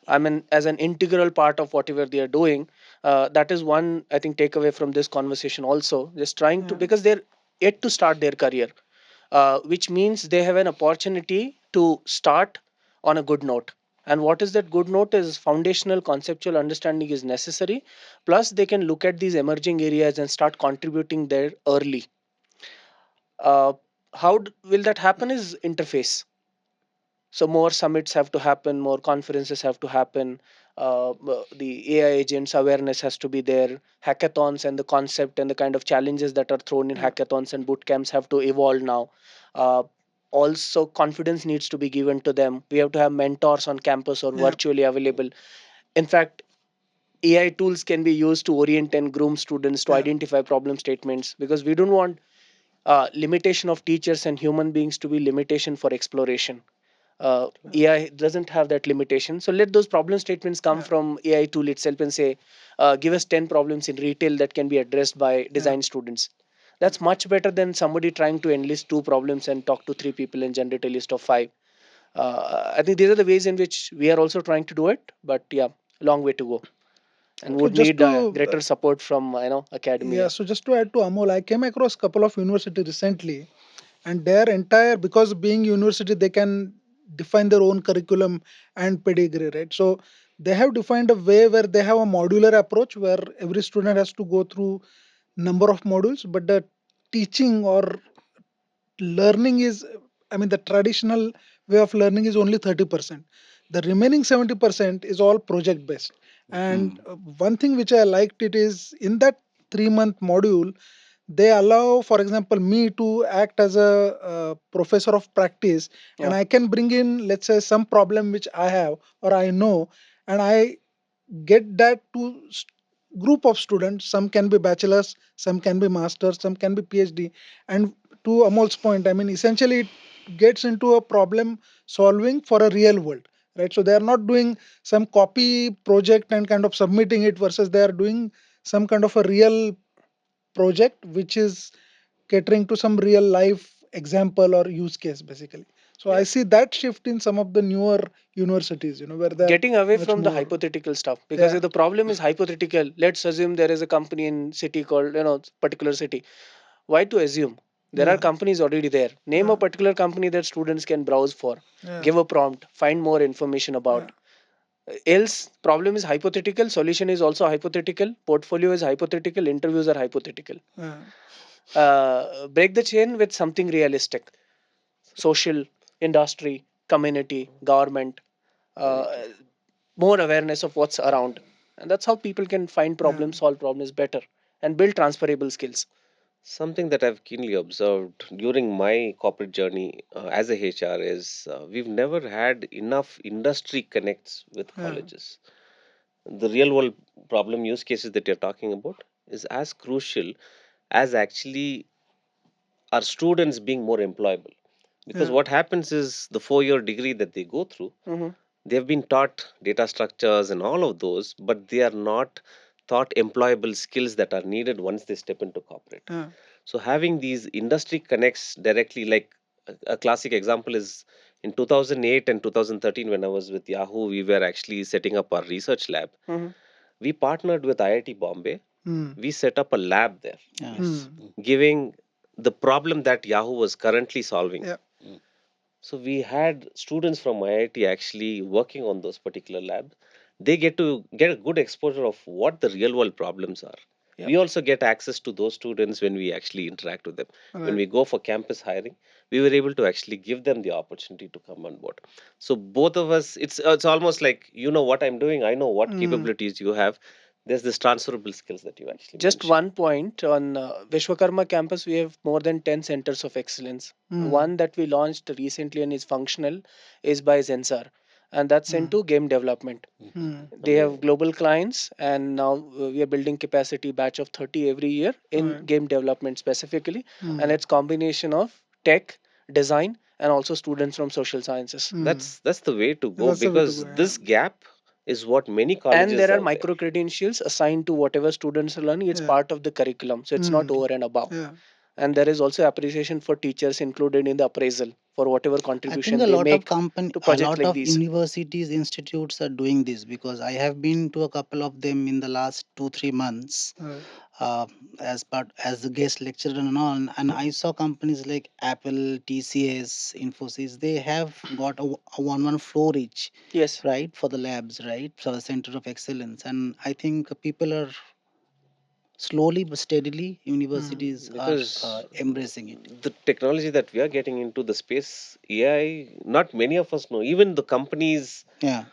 I mean, as an integral part of whatever they are doing. That is one, I think, takeaway from this conversation also. Just trying to, Yeah. because they're yet to start their career, which means they have an opportunity to start on a good note. And what is that good note is foundational conceptual understanding is necessary. Plus, they can look at these emerging areas and start contributing there early. Uh, how will that happen is interface. So more summits have to happen, more conferences have to happen. The AI agents awareness has to be there. Hackathons and the concept and the kind of challenges that are thrown in Yeah. hackathons and boot camps have to evolve now. Uh, Also, confidence needs to be given to them. We have to have mentors on campus or Yeah. virtually available. In fact, AI tools can be used to orient and groom students to Yeah. identify problem statements, because we don't want limitation of teachers and human beings to be limitation for exploration. AI doesn't have that limitation. So let those problem statements come Yeah. from AI tool itself and say, give us 10 problems in retail that can be addressed by Yeah. design students. That's much better than somebody trying to enlist two problems and talk to three people and generate a list of five. I think these are the ways in which we are also trying to do it. But yeah, long way to go, and So would just need to greater support from yeah, academia. so just to add to Amol, I came across a couple of university recently, and their entire, because being university, they can define their own curriculum and pedigree, right? So they have defined a way where they have a modular approach where every student has to go through number of modules, but the teaching or learning is, I mean, the traditional way of learning is only 30%. The remaining 70% is all project based. And one thing which I liked it is in that 3 month module, they allow, for example, me to act as a professor of practice, and Yeah, I can bring in, let's say, some problem which I have or I know, and I get that to group of students. Some can be bachelors, some can be masters, some can be phd. And to Amol's point, I mean, essentially it gets into a problem solving for a real world, right? So they are not doing some copy project and kind of submitting it, versus they are doing some kind of a real project which is catering to some real life example or use case, basically. So I yeah. see that shift in some of the newer universities, where they're Getting away much from the more. hypothetical stuff, because Yeah. if the problem is hypothetical, let's assume there is a company in city called, particular city. Why to assume? There are Yeah. companies already there. Name Yeah. a particular company that students can browse for, Yeah. give a prompt, find more information Yeah. about. Else, problem is hypothetical, solution is also hypothetical, portfolio is hypothetical, interviews are hypothetical. Yeah. Break the chain with something realistic: social, industry, community, government, Very uh, true. more awareness of what's around. And that's how people can find Yeah. problems, solve problems better, and build transferable skills. Something that I've keenly observed during my corporate journey as a HR is we've never had enough industry connects with Yeah. colleges. The real world problem use cases that you're talking about is as crucial as actually our students being more employable. Because Yeah. what happens is the 4 year degree that they go through, Hmm. they've been taught data structures and all of those, but they are not taught employable skills that are needed once they step into corporate. Yeah. So having these industry connects directly, like a classic example is in 2008 and 2013 when I was with Yahoo, we were actually setting up our research lab. Hmm. We partnered with IIT Bombay. Mm. We set up a lab there, Yes. Mm. giving the problem that Yahoo was currently solving. Yeah. So we had students from IIT actually working on those particular labs. They get to get a good exposure of what the real world problems are. Yep. We also get access to those students when we actually interact with them. When Right. we go for campus hiring, we were able to actually give them the opportunity to come on board. So both of us, it's almost like you know what I'm doing, I know what Mm. capabilities you have. There's this transferable skills that you actually Just mentioned. one point on Vishwakarma campus, we have more than 10 centers of excellence. Mm. One that we launched recently and is functional is by Zensar, and that's Mm. into game development. Mm. They have Amazing. global clients, and now we are building capacity batch of 30 every year in Right. game development specifically, and Mm. it's combination of tech, design, and also students from social sciences. Mm. That's the way to go That's the way to go. because Yeah. this gap is what many And colleges there are out there. micro credentials assigned to whatever students are learning. It's Yeah. part of the curriculum, so it's not Mm. over and above. Yeah. and there is also appreciation for teachers included in the appraisal for whatever I think contribution they make to a project lot like of these. universities, institutes are doing this because I have been to a couple of them in the last 2 3 months, Right. uh, as a guest lecturer and all, and I saw companies like Apple, TCS, Infosys. They have got a one floor each, Yes. right, for the labs, right, for the center of excellence, and I think people are slowly but steadily Mm. universities are Because embracing it. the technology that we are getting into the space, AI, not many of us know. Even the companies Yeah.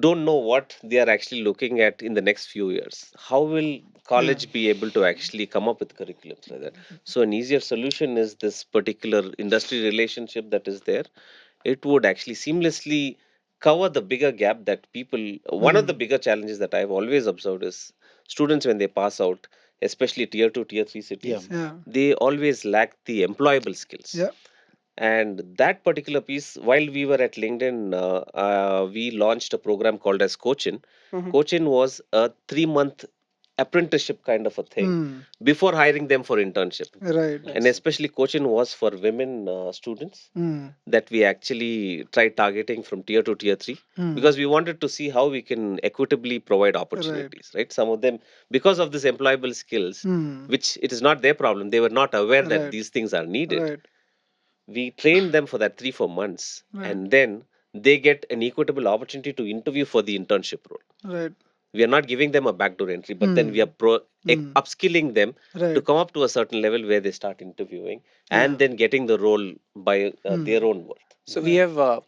don't know what they are actually looking at in the next few years. How will Yeah. college be able to actually come up with curriculums like that? So, an easier solution is this particular industry relationship that is there. It would actually seamlessly cover the bigger gap that people. One of the Mm. bigger challenges that I've always observed is students when they pass out, especially tier 2, tier 3 Yeah. cities, Yeah. they always lack the employable skills. Yeah. And that particular piece, while we were at LinkedIn, we launched a program called as Cochin. Mhm. Cochin was a 3-month apprenticeship kind of a thing Mm. before hiring them for internship. Right. And Nice. especially Cochin was for women students Mm. that we actually tried targeting from tier 2, tier 3, Mm. because we wanted to see how we can equitably provide Right. opportunities, right? Some of them, because of this employable skills, Mm. which it is not their problem, they were not aware that Right. these things are needed. Right. We train them for that 3 4 months, Right. and then they get an equitable opportunity to interview for the internship role. Right. We are not giving them a backdoor entry, but then we are Mm. Mm. upskilling them to Right. come up to a certain level where they start interviewing and Yeah. then getting the role by their Mm. own worth. So we Right. have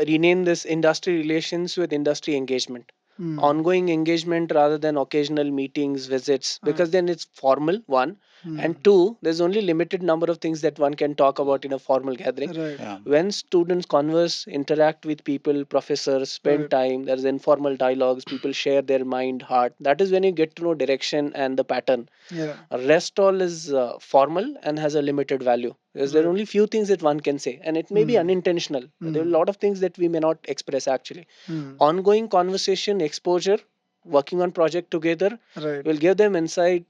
renamed this industry relations with industry engagement. Mm. Ongoing engagement rather than occasional meetings, visits, Right. because then it's formal, one. And Mm. two, there's only limited number of things that one can talk about in a formal gathering. Right. Yeah. When students converse, interact with people, professors, spend Right. time, there's informal dialogues, people share their mind, heart. That is when you get to know direction and the pattern. Yeah. Rest all is formal and has a limited value. Because there are Right. only few things that one can say, and it may be Mm. unintentional. There are a Mm. lot of things that we may not express actually. Mm. Ongoing conversation, exposure, working on project together Right. will give them insight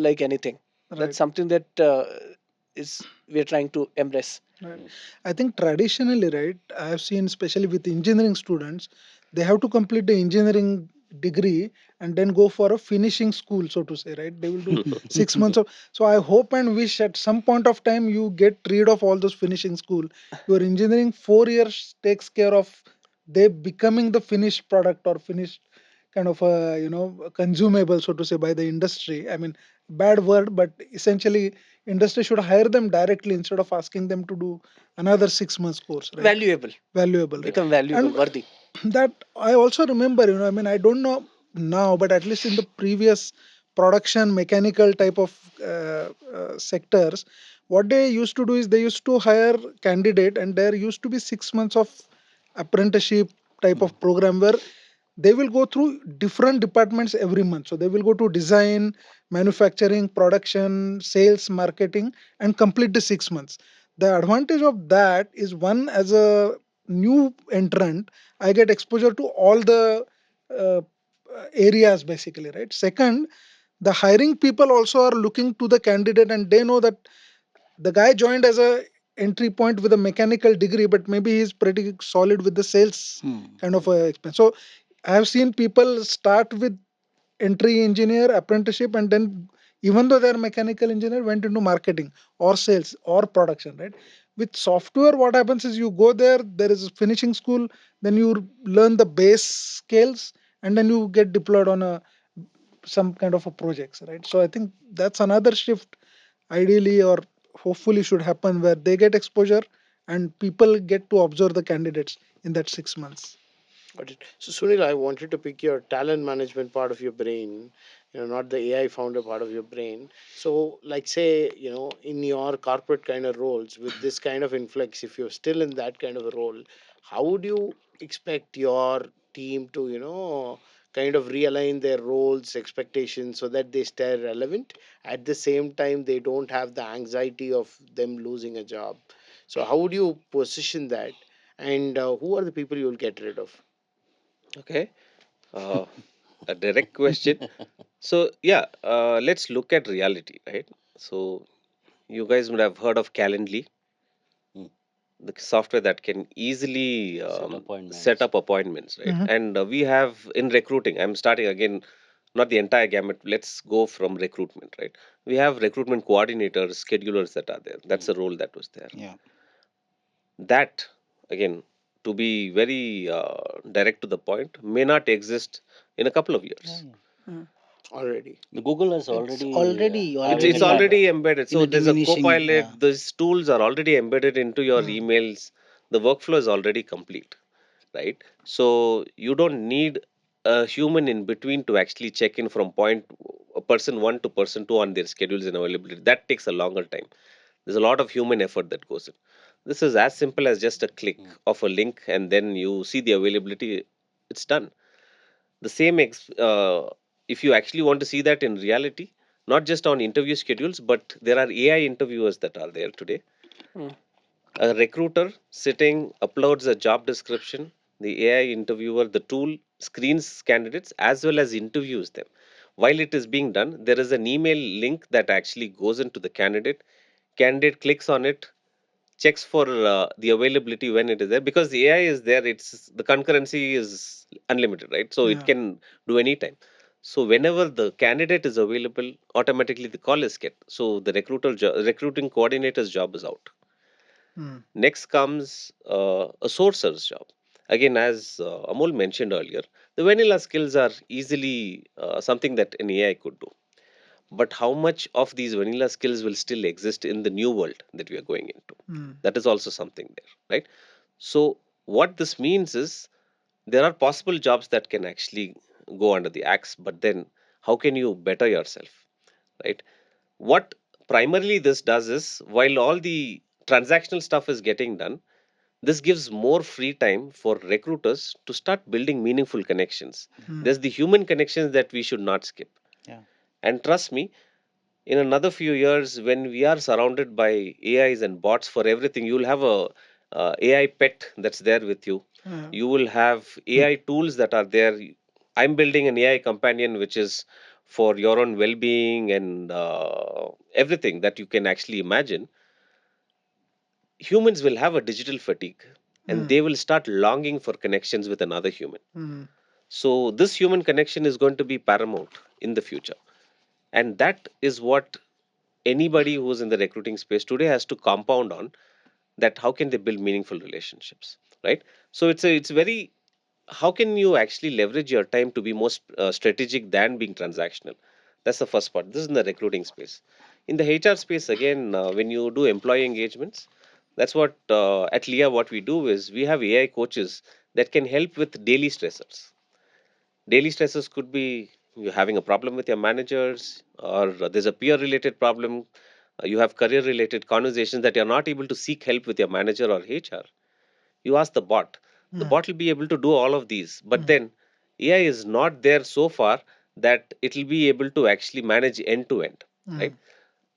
like anything. That's Right. something that is we're trying to embrace. Right. I think traditionally, right, I have seen, especially with engineering students, they have to complete the engineering degree and then go for a finishing school, so to say, right? They will do 6 months of. So I hope and wish at some point of time you get rid of all those finishing school. Your engineering 4 years takes care of they becoming the finished product or finished kind of a consumable, so to say, by the industry. I mean, bad word, but essentially industry should hire them directly instead of asking them to do another 6 months course, right? Valuable, Valuable, right? become valuable, And worthy. that I also remember, I mean, I don't know now, but at least in the previous production mechanical type of sectors, what they used to do is they used to hire candidate, and there used to be 6 months of apprenticeship type of program where they will go through different departments every month. So they will go to design, manufacturing, production, sales, marketing, and complete the 6 months. The advantage of that is, one, as a new entrant, I get exposure to all the uh, areas basically, right? Second, the hiring people also are looking to the candidate, and they know that the guy joined as a entry point with a mechanical degree, but maybe he's pretty solid with the sales Hmm. kind of a experience. So I have seen people start with entry engineer apprenticeship, and then, even though they're mechanical engineer, went into marketing or sales or production, right? With software, what happens is you go there, there is a finishing school, then you learn the base skills, and then you get deployed on a some kind of a projects, right? So I think that's another shift, ideally or hopefully should happen, where they get exposure and people get to observe the candidates in that 6 months. Got it. So, Sunil, I wanted to pick your talent management part of your brain, not the AI founder part of your brain. So, like, say, in your corporate kind of roles with this kind of influx, if you're still in that kind of a role, how would you expect your team to, kind of realign their roles, expectations so that they stay relevant? At the same time, they don't have the anxiety of them losing a job. So, how would you position that? And who are the people you'll get rid of? Okay. Uh, a direct question. So, yeah, let's look at reality, right? So, you guys would have heard of Calendly, Mm. the software that can easily Set set appointments. up appointments, right? Hmm. And we have in recruiting, I'm starting again, not the entire gamut, let's go from recruitment, right? We have recruitment coordinators, schedulers that are there. That's Mm. a role that was there. Yeah. That, again, to be very direct to the point, may not exist in a couple of Yeah, years. yeah. Mm. already. The Google is It's already already having It's it already done. already embedded. in So a there's a diminishing. Yeah. Copilot. These tools are already embedded into your Hmm. emails. The workflow is already complete, right? So you don't need a human in between to actually check in from point person one to person two on their schedules and availability. That takes a longer time. There's a lot of human effort that goes in. This is as simple as just a click Mm. of a link and then you see the availability. It's done. The same if you actually want to see that in reality, not just on interview schedules, but there are AI interviewers that are there today. Mm. A recruiter sitting uploads a job description. The AI interviewer, the tool, screens candidates as well as interviews them. While it is being done, there is an email link that actually goes into the candidate clicks on it, checks for the availability when it is there, because the AI is there. It's the concurrency is unlimited, right? So it Yeah. can do any time. So whenever the candidate is available, automatically the call is get. So the recruiting coordinator's job is out. Hmm. Next comes a sourcer's job. Again, as Amol mentioned earlier, the vanilla skills are easily something that an AI could do. But how much of these vanilla skills will still exist in the new world that we are going into? Hmm. That is also something there, right? So what this means is there are possible jobs that can actually go under the axe, but then how can you better yourself, right? What primarily this does is, while all the transactional stuff is getting done, this gives more free time for recruiters to start building meaningful connections. Hmm. There's the human connections that we should not skip. Yeah. And trust me, in another few years, when we are surrounded by AIs and bots for everything, you'll have a AI pet that's there with you. Yeah. You will have AI tools that are there. I'm building an AI companion which is for your own well-being and everything that you can actually imagine. Humans will have a digital fatigue and Hmm. they will start longing for connections with another human. Hmm. So this human connection is going to be paramount in the future. And that is what anybody who's in the recruiting space today has to compound on, that how can they build meaningful relationships, right? So it's very, how can you actually leverage your time to be more strategic than being transactional? That's the first part. This is in the recruiting space. In the HR space, again, when you do employee engagements, that's what at Leah what we do is we have AI coaches that can help with daily stressors. Daily stressors could be you're having a problem with your managers, or there's a peer related problem, you have career related conversations that you're not able to seek help with your manager or HR. You ask the bot. The Hmm. bot will be able to do all of these, but Hmm. then AI is not there so far that it will be able to actually manage end to end, Hmm. right?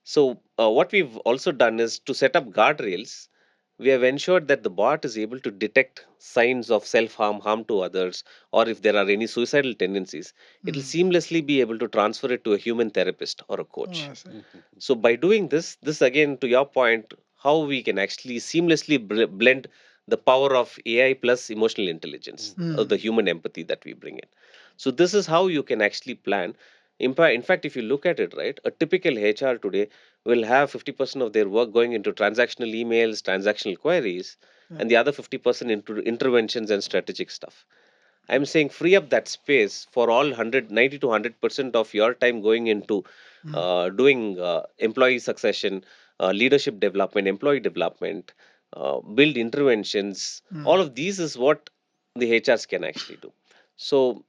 So, what we've also done is to set up guardrails. We have ensured that the bot is able to detect signs of self harm, harm to others, or if there are any suicidal tendencies, it will Hmm. seamlessly be able to transfer it to a human therapist or a Oh, coach. I see. Mhm. So, by doing this again, to your point, how we can actually seamlessly blend the power of AI plus emotional intelligence, Mhm. or Hmm. the human empathy that we bring in. So, this is how you can actually plan. In fact, if you look at it, right, a typical HR today will have 50% of their work going into transactional emails, transactional queries, Yeah. and the other 50% into interventions and strategic stuff. I'm saying free up that space for all 90 to 100% of your time going into Hmm. doing employee succession, leadership development, employee development, build interventions. Hmm. All of these is what the HRs can actually do. So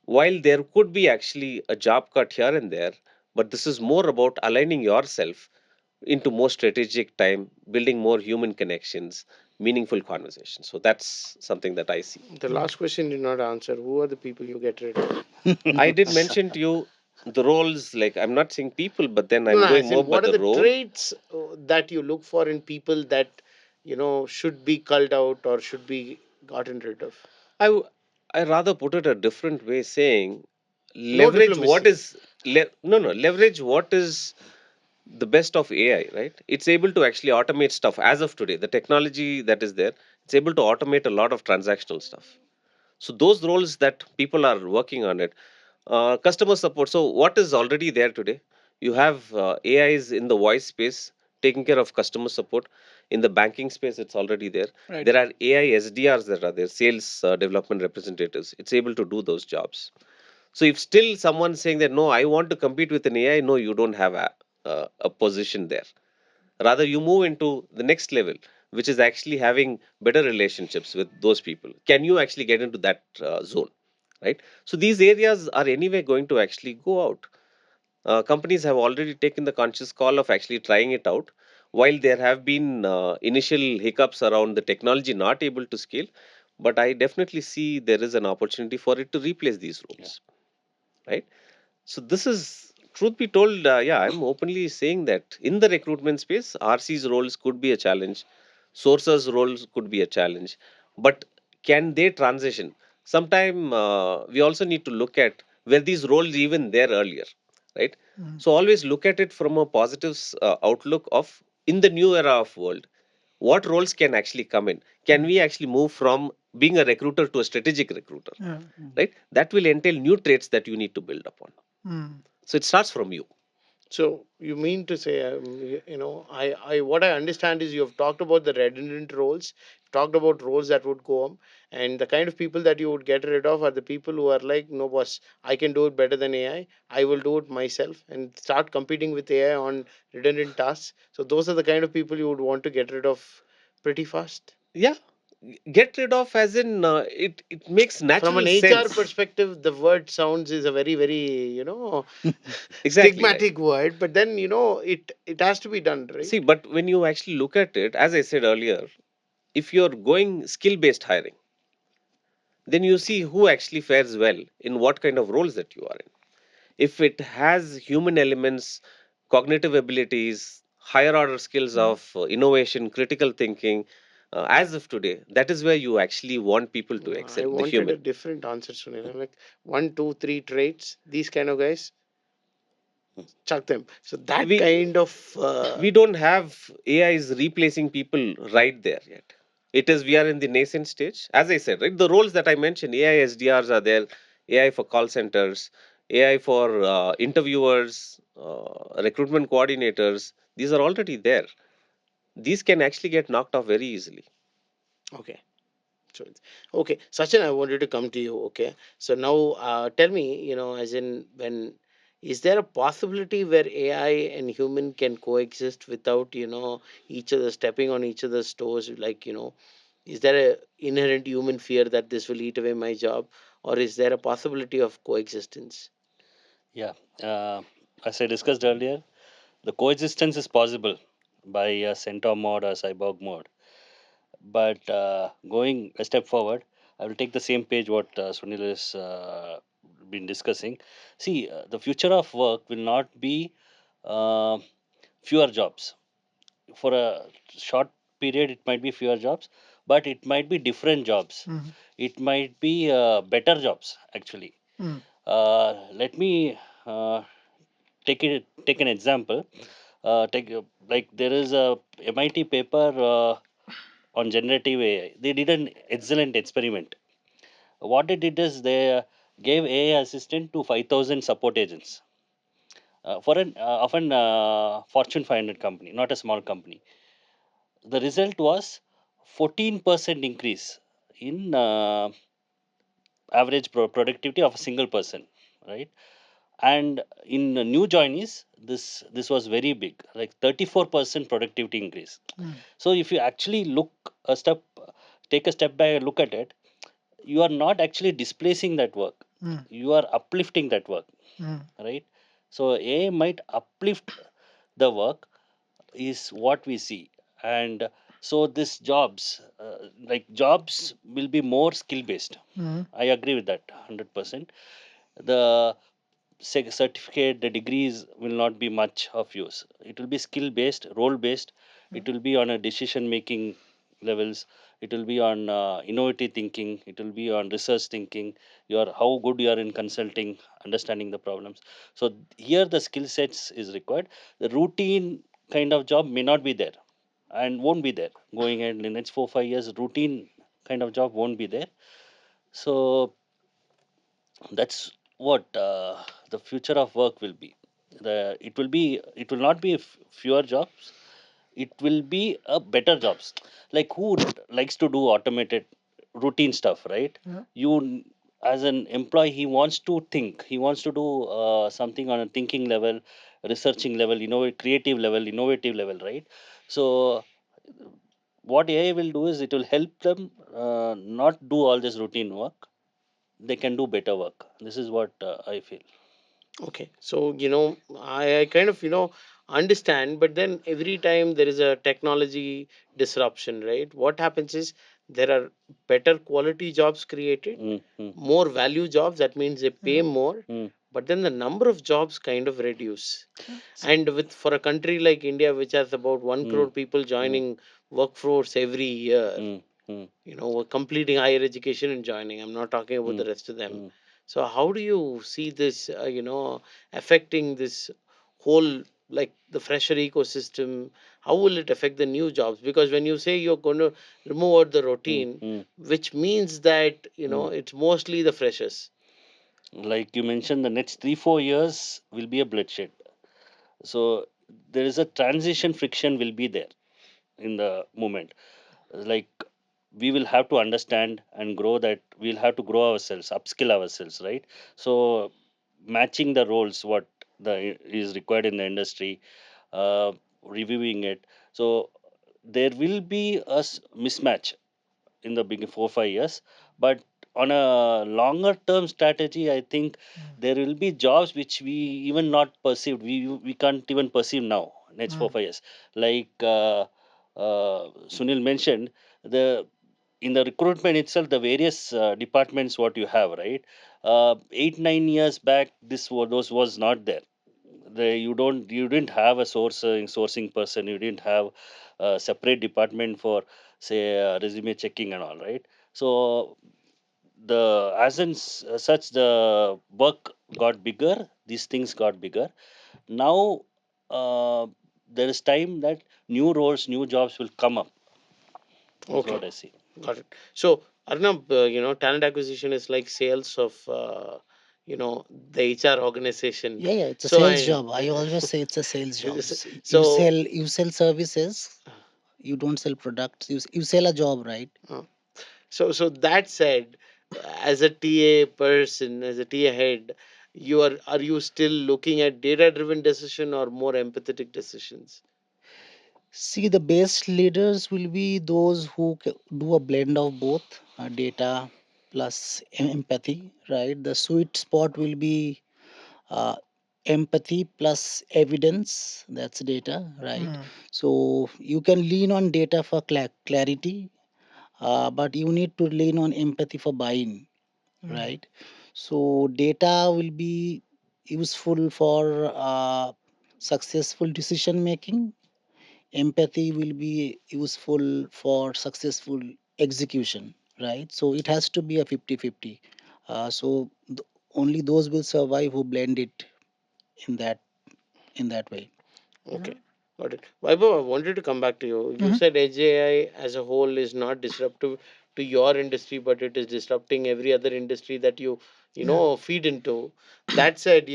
while there could be actually a job cut here and there, but this is more about aligning yourself into more strategic time, building more human connections, meaningful conversations. So that's something that I see. The last question did not answer. Who are the people you get rid of? I did mention to you the roles, like I'm not saying people, but then No, I'm no, going as more in by what are the the role. traits that you look for in people that should be culled out or should be gotten rid of? I, I rather put it a different way, saying No leverage what diplomacy. is, no, leverage what is the best of AI, right? It's able to actually automate stuff as of today. The technology that is there, it's able to automate a lot of transactional stuff. So those roles that people are working on it, customer support. So what is already there today? You have AIs in the voice space taking care of customer support. In the banking space, it's already there. Right. There are AI SDRs that are there, sales development representatives. It's able to do those jobs. So if still someone saying that no, I want to compete with an AI, no, you don't have a position there. Rather, you move into the next level, which is actually having better relationships with those people. Can you actually get into that zone, right? So these areas are anyway going to actually go out. Companies have already taken the conscious call of actually trying it out. While there have been initial hiccups around the technology not able to scale, but I definitely see there is an opportunity for it to replace these Yeah. roles, right? So this is, truth be told, yeah, I'm openly saying that in the recruitment space, RC's roles could be a challenge, sources' roles could be a challenge, but can they transition? Sometime we also need to look at were these roles even there earlier, right? Mm. So always look at it from a positive outlook of in the new era of world, what roles can actually come in? Can Mm. we actually move from being a recruiter to a strategic recruiter? Yeah. Right? That will entail new traits that you need to build upon. Mm. So it starts from you. So you mean to say, what I understand is you have talked about the redundant roles, talked about roles that would go on, and the kind of people that you would get rid of are the people who are like, no, boss, I can do it better than AI. I will do it myself, and start competing with AI on redundant tasks. So those are the kind of people you would want to get rid of pretty fast. Yeah. Get rid of as in it makes From natural an HR sense. perspective, the word sounds is a very, very, Exactly right. stigmatic word, but then it has to be done, See, right? but when you actually look at it, as I said earlier, if you're going skill based hiring, then you see who actually fares well in what kind of roles that you are in. If it has human elements, cognitive abilities, higher order skills Mm. of innovation, critical thinking, as of today, that is where you actually want people to excel, I the wanted human. a different answer, Sunil. I'm like one, two, three traits. These kind of guys, chuck them. So that We kind of we don't have AIs replacing people right there yet. It is we are in the nascent stage. As I said, right, the roles that I mentioned, AI SDRs are there, AI for call centers, AI for interviewers, recruitment coordinators. These are already there. These can actually get knocked off very easily. okay. So okay, Sachin, I wanted to come to you. Okay, so now tell me, as in when is there a possibility where AI and human can coexist without each other stepping on each other's toes? Like is there a inherent human fear that this will eat away my job, or is there a possibility of coexistence? Yeah. Uh, as I discussed earlier, the coexistence is possible by a Centaur mode or Cyborg mode. But going a step forward, I will take the same page what Sunil has been discussing. See, the future of work will not be uh, fewer jobs. For a short period, it might be fewer jobs, but it might be different jobs. Mm. It might be better jobs, actually. Mm. Let me take an example. Take like there is a MIT paper on generative AI. They did an excellent experiment. What they did is they gave AI assistant to 5,000 support agents for an of an Fortune 500 company, not a small company. The result was 14% increase in average productivity of a single person, right? And in new joinees, this was very big, like 34% productivity increase. Mm. So if you actually look a step, take a step back and look at it, you are not actually displacing that work, Mm. you are uplifting that work, Mm. right? So AI might uplift the work is what we see. And so this jobs, like jobs will be more skill based. Mm. I agree with that 100%. The certificate, the degrees will not be much of use. It will be skill based, role based. It will be on a decision making levels. it will be on innovative thinking, it will be on research thinking, your how good you are in consulting, understanding the problems. So here the skill sets is required. The routine kind of job may not be there and won't be there going ahead in the next 4 5 years. Routine kind of job won't be there. So that's what the future of work will be. It will not be fewer jobs, it will be a better jobs. Like who likes to do automated routine stuff, right? Yeah. As an employee, he wants to think, he wants to do something on a thinking level, researching level, creative level, innovative level, right? So what AI will do is it will help them not do all this routine work. They can do better work. This is what I feel. Okay, so I kind of understand, but then every time there is a technology disruption, right? What happens is there are better quality jobs created, Mm, mm, more value jobs. That means they pay Yeah. more, mm, but then the number of jobs kind of reduce. Yeah. And with for a country like India, which has about one mm, crore people mm, joining workforce every year, mm, mm, completing higher education and joining. I'm not talking about the mm, rest of them. mm. So how do you see this, affecting this whole, like the fresher ecosystem? How will it affect the new jobs? Because when you say you're going to remove out the Mm, routine, mm, which means that mm. it's mostly the freshers. Like you mentioned, the next 3 4 years will be a bloodshed. So there is a transition friction will be there in the moment. Like we will have to understand and grow, that we'll have to grow ourselves, upskill ourselves, right? So matching the roles, what is required in the industry, uh, reviewing it. So there will be a mismatch in the beginning 4 5 years, but on a longer term strategy, I think there will be jobs which we even not perceived, we can't even perceive now next four Mm. five years. Like Sunil mentioned, the in the recruitment itself, the various departments what you have, right? 8 9 years back, those was not there. You didn't have a sourcing person, you didn't have a separate department for, say, resume checking and all, right? So the such the work got bigger, these things got bigger. Now there is time that new roles, new jobs will come up. Is Okay, what I see. got it. So Arnab, talent acquisition is like sales of the HR organization. Yeah, yeah, it's a So sales I job. I always say it's a sales job. so You sell services. You don't sell products. You sell a job, right? uh, so that said, as a TA person, as a TA head, are you still looking at data driven decision or more empathetic decisions? See, the best leaders will be those who do a blend of both data plus empathy, right? The sweet spot will be uh, empathy plus evidence, that's data, right? Mm. So you can lean on data for clarity, but you need to lean on empathy for buy-in, Mm. right? So data will be useful for successful decision making. Empathy will be useful for successful execution, right? So it has to be a 50-50. So only those will survive who blend it in that way. Yeah. Okay, got it. Vaibhav, I wanted to come back to you. You Mhm. said Edge AI as a whole is not disruptive to your industry, but it is disrupting every other industry that Yeah. feed into. That said, do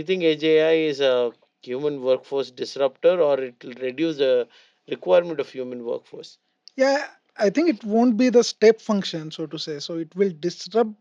you think Edge AI is a human workforce disruptor, or it will reduce the requirement of human workforce? Yeah, I think it won't be the step function, so to say. So it will disrupt,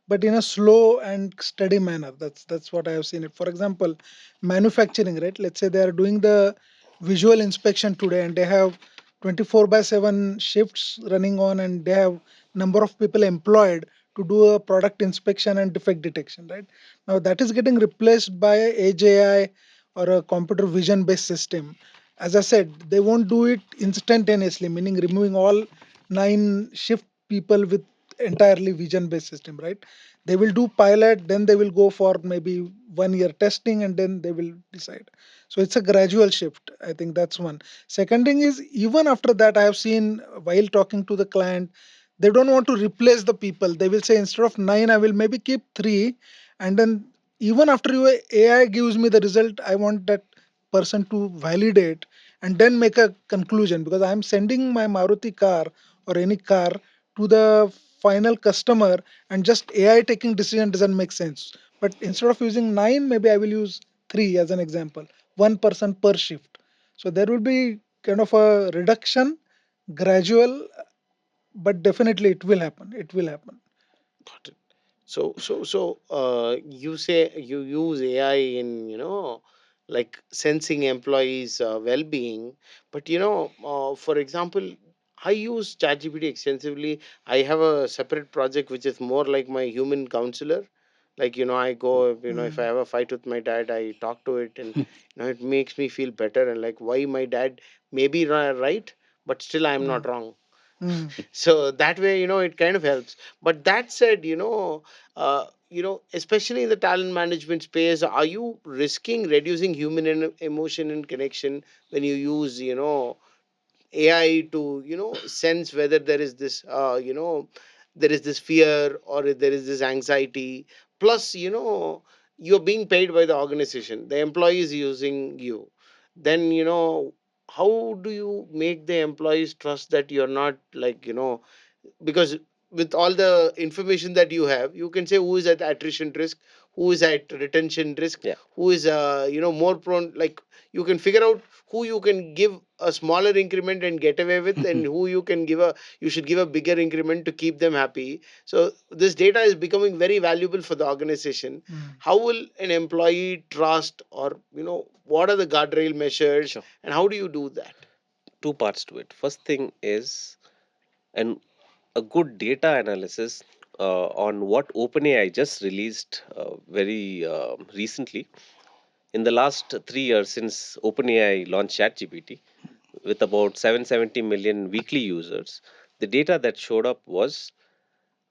but in a slow and steady manner. That's what I have seen it. For example, manufacturing, right? Let's say they are doing the visual inspection today, and they have 24/7 shifts running on, and they have number of people employed to do a product inspection and defect detection, right? Now that is getting replaced by Edge AI or a computer vision based system. As I said, they won't do it instantaneously, meaning removing all 9 shift people with entirely vision based system, right? They will do pilot, then they will go for maybe 1 year testing, and then they will decide. So it's a gradual shift. I think that's one. Second thing is, even after that, I have seen while talking to the client, they don't want to replace the people. They will say, instead of 9, I will maybe keep 3. And then even after your AI gives me the result, I want that person to validate and then make a conclusion, because I'm sending my Maruti car or any car to the final customer, and just AI taking decision doesn't make sense. But instead of using 9, maybe I will use 3 as an example, one person per shift. So there will be kind of a reduction, gradual, but definitely it will happen. It will happen. Got it. So, you say you use AI in, like sensing employees' well-being, but for example, I use ChatGPT extensively. I have a separate project which is more like my human counselor. Like, I go, if I Mm, have a fight with my dad, I talk to it, and it makes me feel better, and like why my dad may be right, but still I'm not mm, wrong. mm. So that way, it kind of helps. But that said, especially in the talent management space, are you risking reducing human emotion and connection when you use AI to sense whether there is this fear, or if there is this anxiety? Plus, you're being paid by the organization, the employee is using you. Then, how do you make the employees trust that you're not, like, because with all the information that you have, you can say who is at attrition risk, who is at retention risk, Yeah. who is more prone. Like, you can figure out who you can give a smaller increment and get away with, and who you should give a bigger increment to keep them happy. So this data is becoming very valuable for the organization. Mm. How will an employee trust, or what are the guardrail measures, Sure. and how do you do that? Two parts to it. First thing is an a good data analysis on what OpenAI just released very recently. In the last 3 years since OpenAI launched ChatGPT, with about 770 million weekly users, the data that showed up was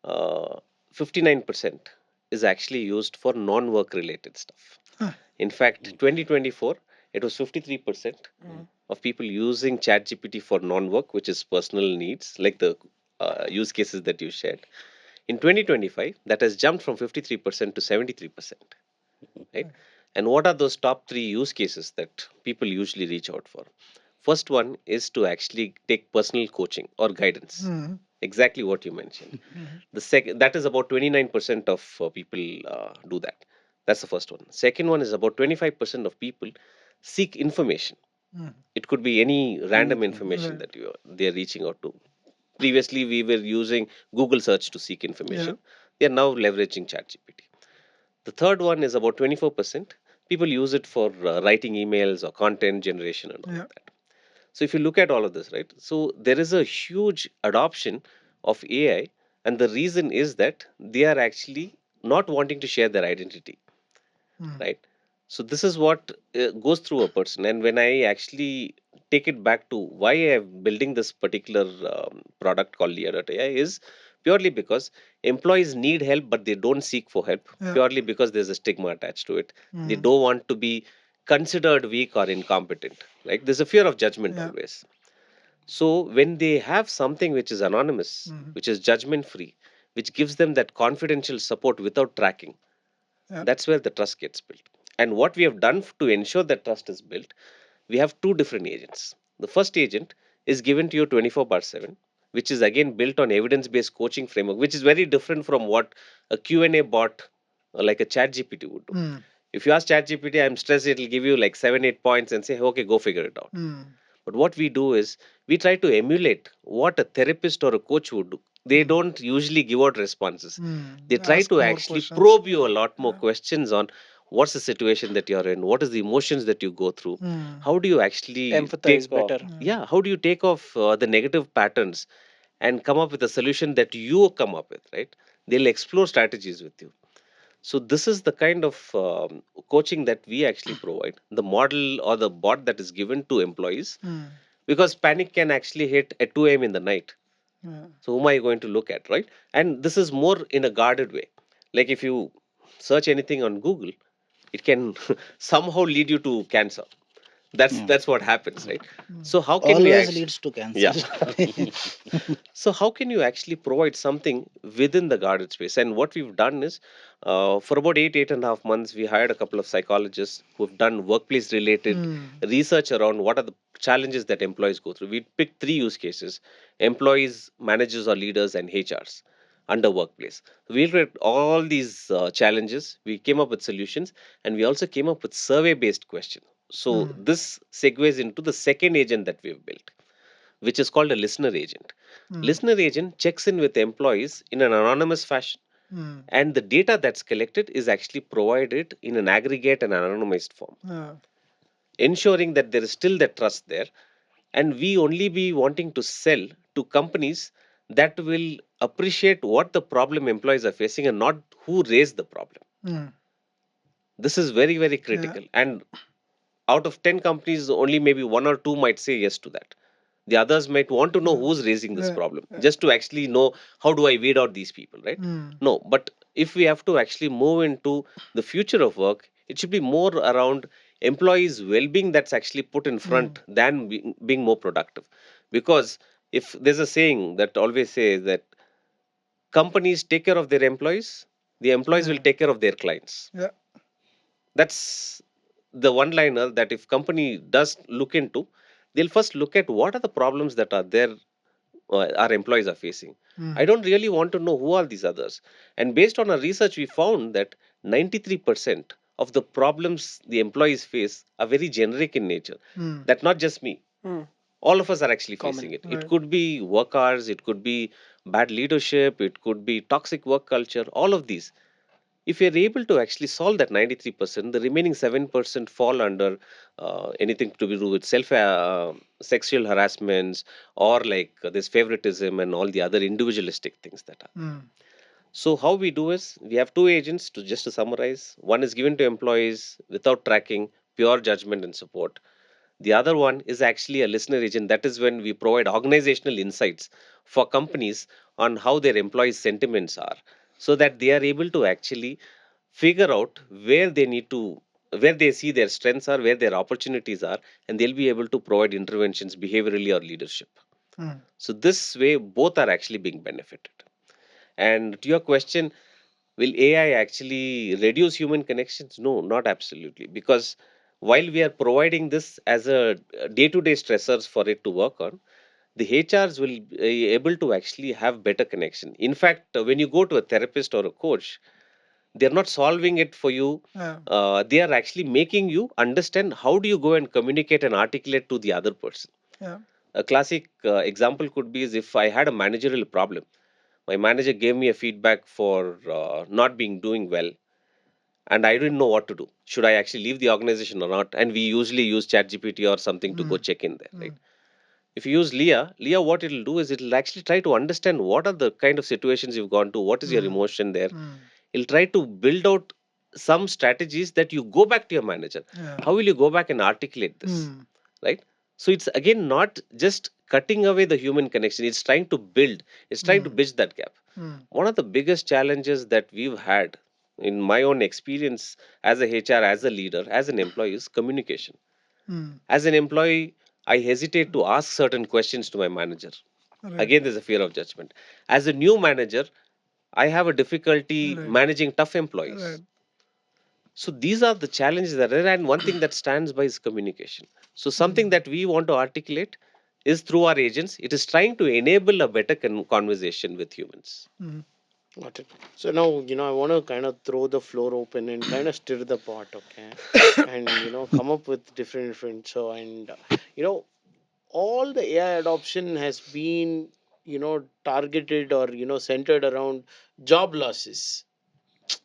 uh, 59% is actually used for non-work related stuff. Huh. In fact, 2024, it was 53% of people using ChatGPT for non-work, which is personal needs, like the use cases that you shared. In 2025, that has jumped from 53% to 73%, right? And what are those top three use cases that people usually reach out for? First one is to actually take personal coaching or guidance, Mm, exactly what you mentioned. mm, The second, that is about 29% of people do that. That's the first one. Second one is about 25% of people seek information. mm. It could be any random Anything. information Right. that they're reaching out to. Previously, we were using Google search to seek Yeah. information. They are now leveraging ChatGPT. The third one is about 24%. People use it for writing emails or content generation and all Yeah. of that. So if you look at all of this, right? So there is a huge adoption of AI, and the reason is that they are actually not wanting to share their identity, Mm, right? So this is what goes through a person. And when I actually take it back to why I'm building this particular product called Lear.ai is purely because employees need help, but they don't seek for help, yeah. purely because there's a stigma attached to it. They Mm, don't want to be considered weak or incompetent, right? There's a fear of judgment yeah. always. So when they have something which is anonymous, Mm, which is judgment free, which gives them that confidential support without tracking, yeah. that's where the trust gets built. And what we have done to ensure that trust is built, we have two different agents. The first agent is given to you 24 bar 7, which is again built on evidence based coaching framework, which is very different from what a Q&A bot like a chat GPT would do. Mm, If you ask chat GPT, I'm stressed, it'll give you like 7 8 points and say, okay, go figure it out. mm, But what we do is we try to emulate what a therapist or a coach would do. They mm, don't usually give out responses. They try Ask to more actually questions. probe you a lot more Yeah. questions on what's the situation that you're in, what is the emotions that you go through, Mm, how do you actually Empathize take off, better. mm, yeah, how do you take off the negative patterns and come up with a solution that you come up with, right? They'll explore strategies with you. So this is the kind of coaching that we actually provide, the model or the bot that is given to employees, mm, because panic can actually hit at 2 a.m. in the night. Yeah. So whom are you going to look at, right? And this is more in a guarded way. Like if you search anything on Google, it can somehow lead you to cancer. That's Yeah. that's what happens, right? Mm. So how can we Always actually, leads to cancer. yeah. So how can you actually provide something within the guarded space? And what we've done is, for about 8.5 months, we hired a couple of psychologists who've done workplace related Mm. research around what are the challenges that employees go through. We picked three use cases: employees, managers or leaders, and HRs under workplace. We looked at all these challenges, we came up with solutions, and we also came up with survey based questions. So Mm. this segues into the second agent that we've built, which is called a listener agent. Mm. Listener agent checks in with employees in an anonymous fashion, Mm. and the data that's collected is actually provided in an aggregate and anonymized form, Yeah. ensuring that there is still that trust there. And we only be wanting to sell to companies that will appreciate what the problem employees are facing and not who raised the problem. Mm. This is very, very Yeah. critical. And out of 10 companies, only maybe one or two might say yes to that. The others might want to know Yeah. who's raising this Yeah. problem, Yeah. just to actually know how do I weed out these people, right? Mm. No, but if we have to actually move into the future of work, it should be more around employees' well being that's actually put in Mm. front than being more productive. Because if there's a saying that always says that companies take care of their employees, the employees will Yeah. take care of their clients. Yeah. That's the one liner that if company does look into, they'll first look at what are the problems that are there, our employees are facing. I Mm. don't really want to know who are these others. And based on our research, we found that 93% of the problems the employees face are very generic in nature. Mm. That not just me, Hmm. all of us are actually Common. facing it. It Right. could be work hours, it could be bad leadership, it could be toxic work culture, all of these. If you're able to actually solve that 93%, the remaining 7% fall under anything to do with self sexual harassments, or like this favoritism and all the other individualistic things that are. Mm. So how we do is we have two agents, to just to summarize. One is given to employees without tracking, pure judgment and support. The other one is actually a listener agent. That is when we provide organizational insights for companies on how their employees' sentiments are, so that they are able to actually figure out where they need to, where they see their strengths are, where their opportunities are, and they'll be able to provide interventions behaviorally or leadership. Mm. So this way, both are actually being benefited. And to your question, will AI actually reduce human connections? No, not absolutely. Because while we are providing this as a day-to-day stressors for it to work on, the HRs will be able to actually have better connection. In fact, when you go to a therapist or a coach, they're not solving it for you. Yeah. They are actually making you understand how do you go and communicate and articulate to the other person. Yeah. A classic example could be is if I had a managerial problem. My manager gave me a feedback for not being doing well, and I didn't know what to do. Should I actually leave the organization or not? And we usually use ChatGPT or something to go Mm. check in there, right? Mm. If you use Leah, what it'll do is it'll actually try to understand what are the kind of situations you've gone to, what is your Mm. emotion there. Mm. It'll try to build out some strategies that you go back to your manager. Yeah. How will you go back and articulate this, Mm. right? So it's again not just cutting away the human connection. It's trying to build. It's trying to Mm. bridge that gap. Mm. One of the biggest challenges that we've had in my own experience as a HR, as a leader, as an employee is communication. Mm. As an employee, I hesitate to ask certain questions to my manager. Right. Again, there's a fear of judgment. As a new manager, I have a difficulty Right. managing tough Right. employees. So these are the challenges that are, and one thing that stands by is communication. So something Mm. that we want to articulate is through our agents. It is trying to enable a better conversation with humans. Mm. Got it. So now, I want to kind of throw the floor open and kind of stir the pot, okay? And, come up with different. So, and, you know, all the AI adoption has been, targeted or, centered around job losses.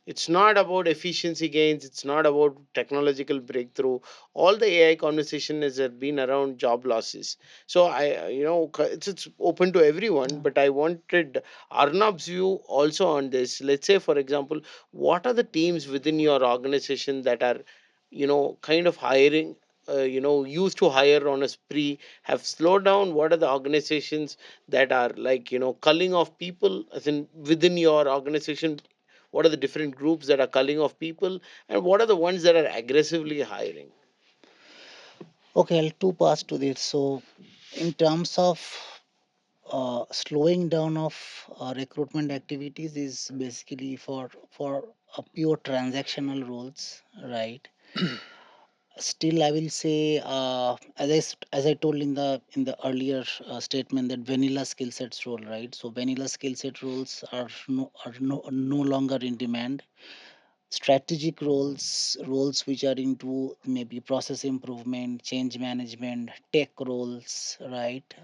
It's not about efficiency gains, it's not about technological breakthrough. All the AI conversation has been around job losses. So it's open to everyone, but I wanted Arnab's view also on this. Let's say, for example, what are the teams within your organization that are kind of hiring, used to hire on a spree have slowed down? What are the organizations that are like, culling of people, as in within your organization? What are the different groups that are culling of people, and what are the ones that are aggressively hiring? Okay, I'll two parts to this. So, in terms of slowing down of recruitment activities is basically for pure transactional roles, right? Still, I will say, as I told in the earlier statement, that vanilla skill sets role, right? So vanilla skill set roles are no longer in demand. Strategic roles which are into maybe process improvement, change management, tech roles, right?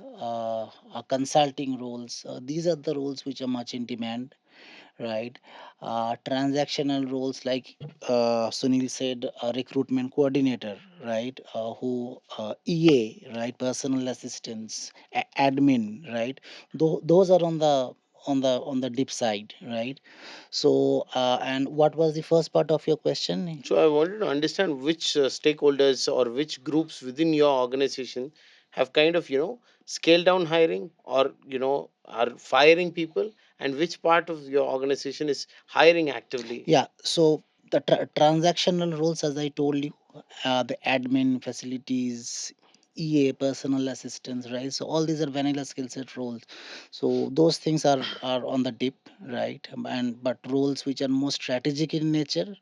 Consulting roles. These are the roles which are much in demand, right? Transactional roles like Sunil said, recruitment coordinator, right? Who EA, right? Personal assistants, admin, right? Those are on the dip side, right? So, and what was the first part of your question? So I wanted to understand which stakeholders or which groups within your organization have kind of, scaled down hiring, or, are firing people, and which part of your organization is hiring actively. Yeah, so the transactional roles, as I told you, the admin, facilities, EA, personal assistants, right? So all these are vanilla skill set roles. So those things are on the dip, right? And but roles which are more strategic in nature,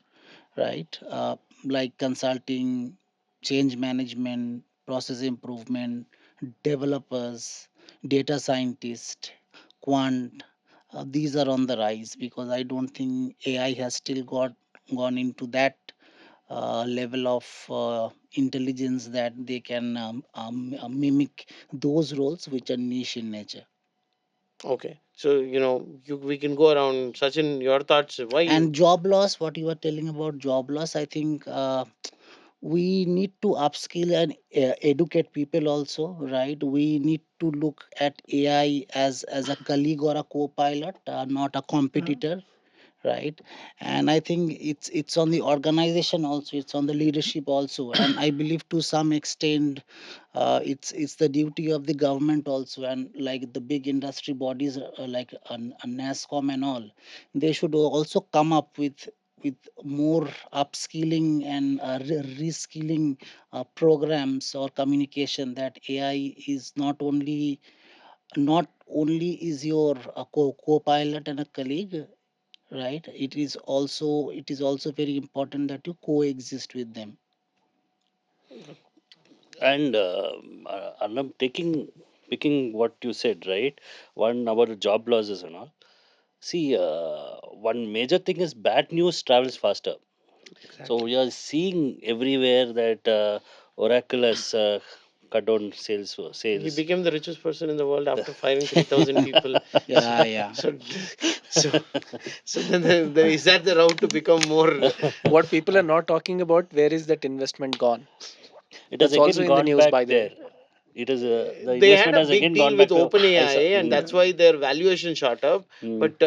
right? Like consulting, change management, process improvement, developers, data scientists, quant. These are on the rise because I don't think AI has still got gone into that level of intelligence that they can mimic those roles which are niche in nature. Okay. So, we can go around. Sachin, your thoughts? Why you? And job loss, what you were telling about job loss, I think we need to upskill and educate people also, right? We need to look at AI as a colleague or a co-pilot, not a competitor, right? And I think it's on the organization also, it's on the leadership also, and I believe to some extent it's the duty of the government also, and like the big industry bodies like NASCOM and all, they should also come up with more upskilling and reskilling programs or communication, that AI is not only is your co-pilot and a colleague, right? It is also very important that you coexist with them. And Arnab, picking what you said, right? One about the job losses and all. See, one major thing is bad news travels faster. So we Exactly. are seeing everywhere that Oracle has cut down He sales. became the richest person in the world after firing 3,000 people. So, Yeah, yeah. so, so, so then is that the route to become more? What people are not talking about, where is that investment gone? It has That's also again in the gone news, back by the there. way. It is the They had investment a has big again deal gone with back to. I saw. OpenAI, and that's why their valuation shot up. Mm. But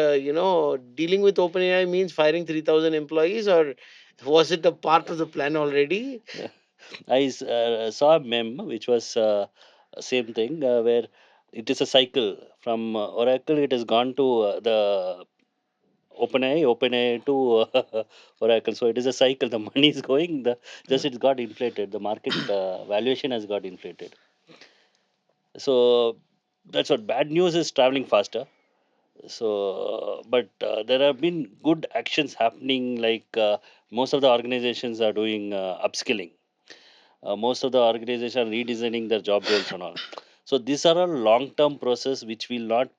dealing with OpenAI means firing 3,000 employees, or was it a part of the plan already? Saw a meme which was same thing where it is a cycle from Oracle. It has gone to the OpenAI to Oracle. So it is a cycle. The money is going. The just it's got inflated. The market valuation has got inflated. So that's what bad news is traveling faster. So, but there have been good actions happening. Like most of the organizations are doing upskilling. Most of the organizations are redesigning their job roles and all. So these are a long term process which we'll not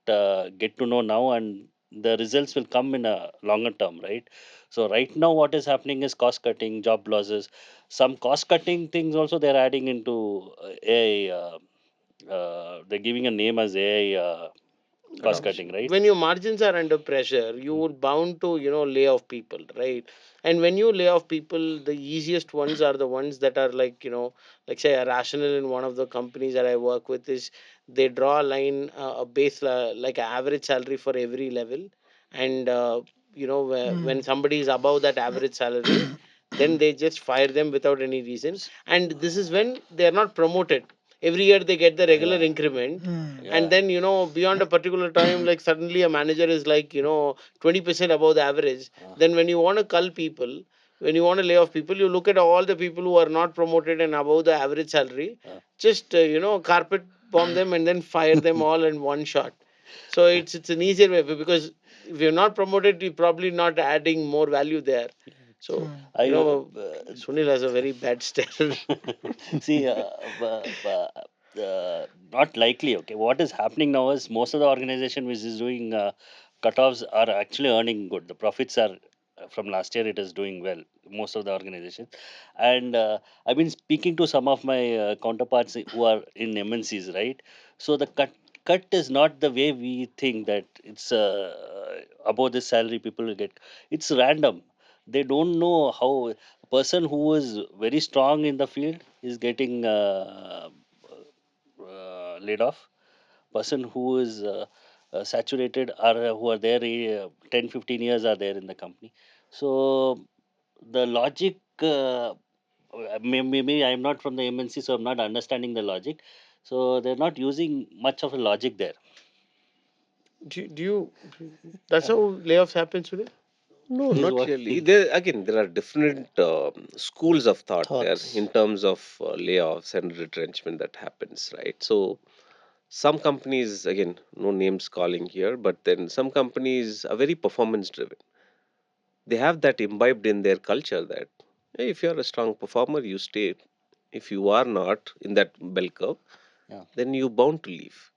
get to know now, and the results will come in a longer term, right? So right now what is happening is cost cutting, job losses, some cost cutting things also they're adding into AI. They're giving a name as AI cost cutting, right? When your margins are under pressure, you Mm. would bound to lay off people, right? And when you lay off people, the easiest ones are the ones that are like, like say a rational in one of the companies that I work with is they draw a line, a base, like an average salary for every level. And when Mm. somebody is above that average salary, then they just fire them without any reason, and this is when they are not promoted. Every year they get the regular Yeah, increment, Hmm. and yeah, then beyond a particular time, like suddenly a manager is like 20% above the average. uh, Then when you want to cull people, when you want to lay off people, you look at all the people who are not promoted and above the average salary, uh. just carpet bomb them and then fire them all in one shot. So it's an easier way, because if you're not promoted, you're probably not adding more value there. So Hmm. I Sunil has a very bad stare. see, not likely. Okay, what is happening now is most of the organization which is doing cutoffs are actually earning good. The profits are from last year. It is doing well. Most of the organizations, and I've been speaking to some of my counterparts who are in MNCs, right? So the cut is not the way we think that it's above this salary people will get. It's random. They don't know how a person who is very strong in the field is getting laid off. Person who is saturated or who are there 10 15 years are there in the company. So the logic maybe I'm not from the MNC, so I'm not understanding the logic. So they're not using much of a logic there. Do you? That's how layoffs happen today. No, He's not really. working. There again, there are different schools of thought there Thoughts. in terms of layoffs and retrenchment that happens, right? So some companies, again, no names calling here, but then some companies are very performance driven. They have that imbibed in their culture that hey, if you're a strong performer, you stay. If you are not in that bell curve, Yeah. then you bound to leave,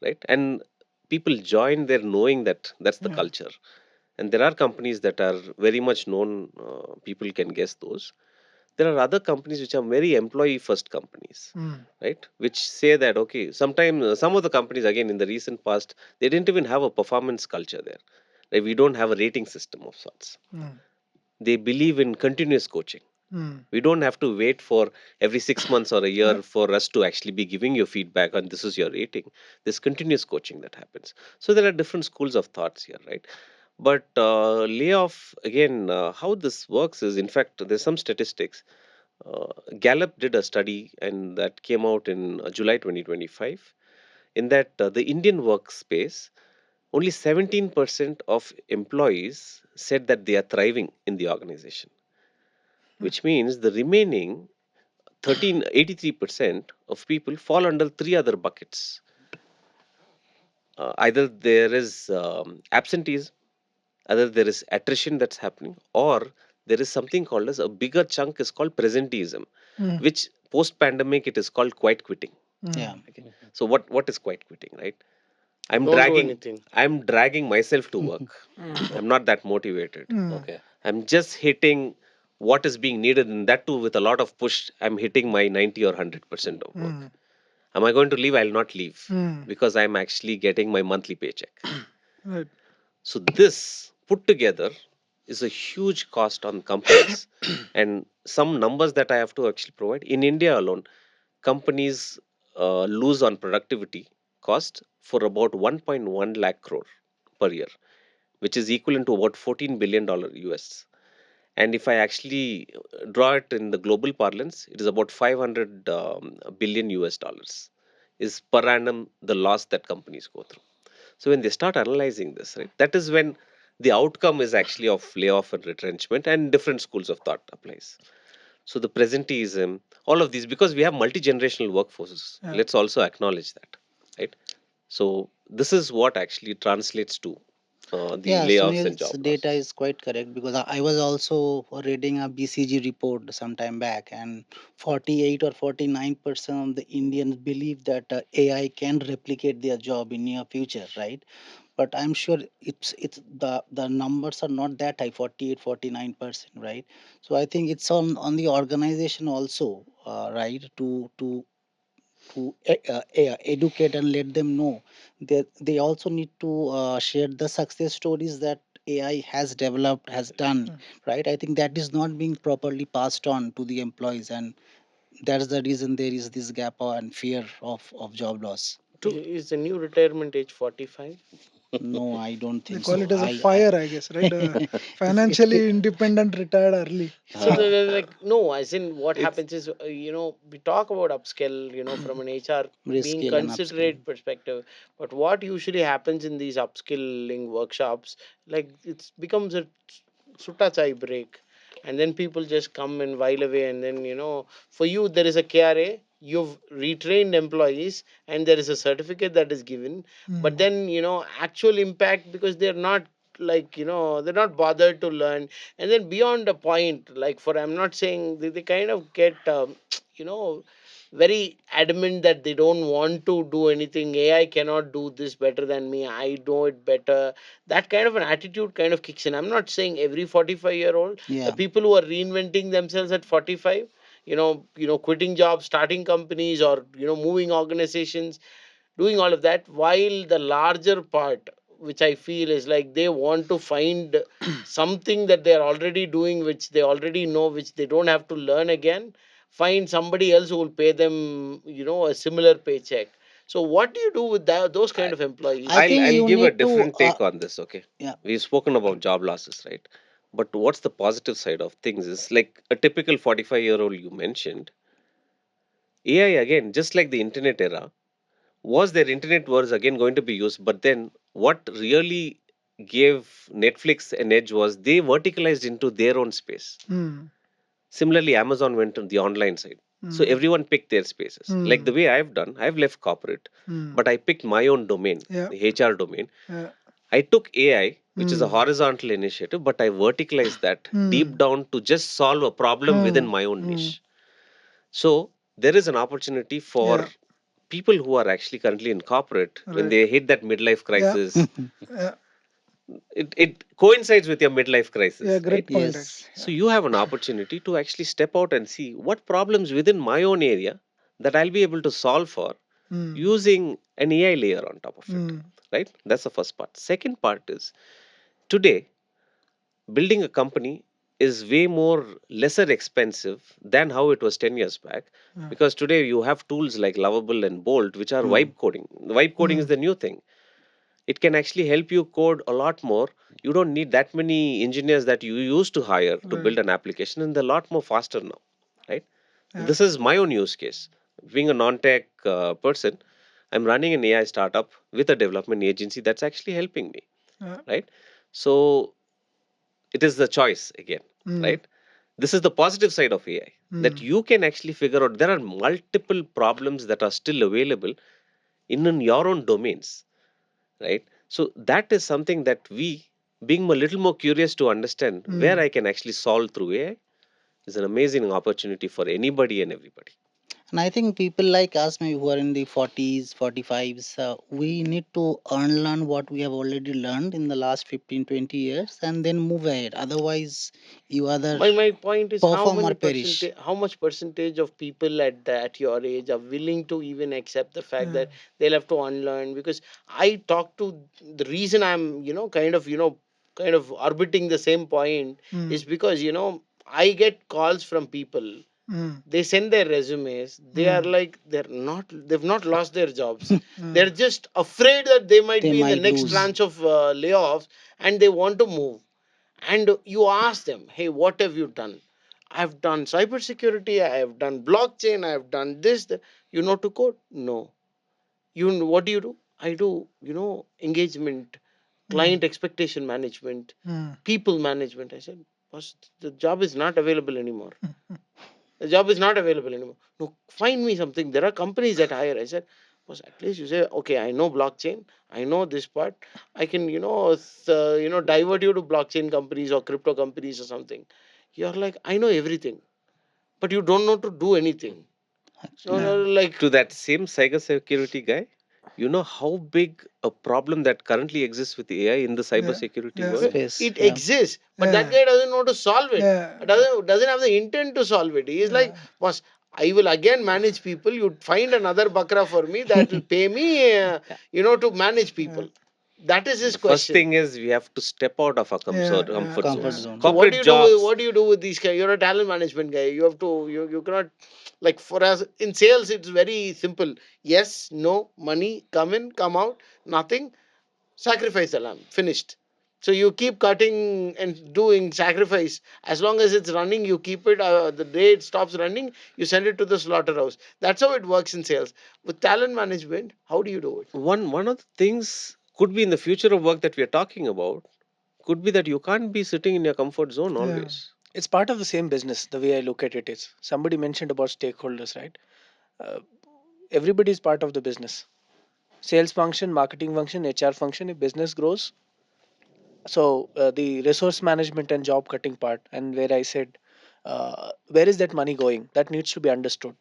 right? And people join there knowing that that's the Yeah. culture. And there are companies that are very much known. People can guess those. There are other companies which are very employee first companies, Hmm. right? Which say that okay, sometimes some of the companies again in the recent past they didn't even have a performance culture there. Right? We don't have a rating system of sorts. Hmm. They believe in continuous coaching. Hmm. We don't have to wait for every 6 months or a Uh, year for us to actually be giving you feedback on this is your rating. There's continuous coaching that happens. So there are different schools of thoughts here, right? But layoff again, how this works is, in fact, there's some statistics. Gallup did a study, and that came out in July 2025. In that, the Indian workspace, only 17% of employees said that they are thriving in the organization, which means the remaining 83% of people fall under three other buckets. Either there is absenteeism, either there is attrition that's happening, or there is something called as a bigger chunk is called presenteeism, hmm. which post pandemic it is called quiet quitting. Hmm. Yeah. Okay, so what is quiet quitting, right? i'm Don't do dragging anything. I'm dragging myself to work. Hmm. I'm not that motivated. Hmm. Okay. I'm just hitting what is being needed, and that too with a lot of push. I'm hitting my 90 or 100% of Hmm. work. Am I going to leave? I'll not leave Hmm. because I'm actually getting my monthly paycheck. Right. So this put together is a huge cost on companies. And some numbers that I have to actually provide in India alone, companies lose on productivity cost for about 1.1 lakh crore per year, which is equivalent to about $14 billion US. And if I actually draw it in the global parlance, it is about 500 billion US dollars is per annum the loss that companies go through. So when they start analyzing this, right, that is when the outcome is actually of layoff and retrenchment, and different schools of thought applies. So the presenteeism, all of these, because we have multi-generational workforces, Yeah. let's also acknowledge that, right? So this is what actually translates to the Yeah, layoffs and Sunil's job data losses. is quite correct because I was also reading a BCG report some time back, and 48 or 49% of the Indians believe that AI can replicate their job in near future, right? But I'm sure it's the numbers are not that high, 48, 49%, right? So I think it's on the organization also, right, to educate and let them know that they also need to share the success stories that AI has developed, has done, Hmm. right? I think that is not being properly passed on to the employees, and that's the reason there is this gap and fear of job loss. True. Is the new retirement age 45? No, I don't They think call so. it as a fire, I guess, right? It's Financially independent, retired early. So Uh, they're like, no, as in what It's happens is, we talk about upskill, from an HR being reskill and upskilling. considerate perspective, but what usually happens in these upskilling workshops, like it becomes a sutta chai break, and then people just come and while away, and then for you there is a KRA, you've retrained employees, and there is a certificate that is given, but Mm. then actual impact, because they're not like they're not bothered to learn, and then beyond a point, like for I'm not saying they kind of get you know very adamant that they don't want to do anything. AI cannot do this better than me, I know it better. That kind of an attitude kind of kicks in. I'm not saying every 45-year-old, the Yeah. people who are reinventing themselves at 45, quitting jobs, starting companies, or moving organizations, doing all of that, while the larger part, which I feel is like they want to find something that they're already doing, which they already know, which they don't have to learn again, find somebody else who will pay them a similar paycheck. So what do you do with those I, kind of I employees? think I'll you give a need to, different take on this. Okay, yeah. we've spoken about job losses, right? But what's the positive side of things is like a typical 45-year-old you mentioned. AI again, just like the internet era, was their internet was again going to be used. But then what really gave Netflix an edge was they verticalized into their own space. Mm. Similarly, Amazon went on the online side. So Mm. everyone picked their spaces. Like the Mm. way I've done, I've left corporate, Mm. but I picked my own domain, Yeah. the HR domain. Yeah. I took AI, which is a Mm. horizontal initiative, but I verticalized that deep Mm. down to just solve a problem within Mm. my own Mm. niche. So there is an opportunity for Yeah. people who are actually currently in corporate when Right. they hit that midlife Yeah. crisis. Yeah. It coincides with your midlife Yeah. crisis, right? Great point, Yes. actually. So Yeah. you have an opportunity to actually step out and see what problems within my own area that I'll be able to solve for Mm. using an AI layer on top of it. Mm. Right? That's the first part. Second part is today building a company is way more lesser expensive than how it was 10 years back, Yeah. because today you have tools like Lovable and Bolt which are Hmm. vibe coding. Vibe coding is Mm. the new thing. It can actually help you code a lot more. You don't need that many engineers that you used to hire to Right. build an application, and they're a lot more faster now, right? Yeah. This is my own use case. Being a non-tech person, I'm running an AI startup with a development agency that's actually helping me, Yeah. right? So it is the choice again, Mm. right? This is the positive side of AI, that Mm. you can actually figure out there are multiple problems that are still available in your own domains, right? So that is something that we, being a little more curious to understand where Mm. I can actually solve through AI, is an amazing opportunity for anybody and everybody. And I think people like us, maybe who are in the 40s, 45s, we need to unlearn what we have already learned in the last 15, 20 years and then move ahead. Otherwise, you either My point is, perform or perish. how much percentage of people at your age are willing to even accept the fact Yeah. that they'll have to unlearn? Because I talk to, the reason I'm kind of orbiting the same point Mm. is because I get calls from people. Mm. They send their resumes, they are Mm. like, they've not lost their jobs, Mm. they're just afraid that they might They be in the might next Mm. lose. tranche of layoffs, and they want to move. And you ask them, hey, what have you done? I've done cybersecurity, I have done blockchain, I have done this, that. You know to code? No. What do you do? I do engagement, Mm. client expectation management, Mm. people management. I said, boss, the job is not available anymore. The job is not available anymore. No, find me something. There are companies that hire. I said, boss, at least you say, okay, I know blockchain, I know this part. I can, divert you to blockchain companies or crypto companies or something. You're like, I know everything, but you don't know to do anything. No, Actually, Yeah. no, like, To that same cybersecurity guy, you know how big a problem that currently exists with AI in the Yeah. cybersecurity Yeah. world? space. it Yeah. exists, but that Yeah. guy doesn't know to solve it. Yeah. Doesn't have the intent to solve it. He's like, Yeah. boss, I will again manage people. You find another bakra for me that will pay me, Yeah. to manage Yeah. people. That is his The first question. thing is we have to step out of our Yeah. Yeah. comfort Comfort Yeah. zones. zone. So Corporate jobs, what do you do with these guys? You're a talent management guy. You have to, you cannot, like, for us in sales it's very simple. Yes, no, money, come in, come out, nothing. sacrifice alarm, finished. So you keep cutting and doing sacrifice. As long as it's running, you keep it. The day it stops running, you send it to the slaughterhouse. That's how it works in sales. With talent management, how do you do it? One of the things could be in the future of work that we are talking about could be that you can't be sitting in your comfort zone Yeah. always. It's part of the same business. The way I look at it is, somebody mentioned about stakeholders, right? Uh, Everybody is part of the business. Sales function, marketing function, HR function. If business grows, so the resource management and job cutting part, and where I said, where is that money going? That needs to be understood.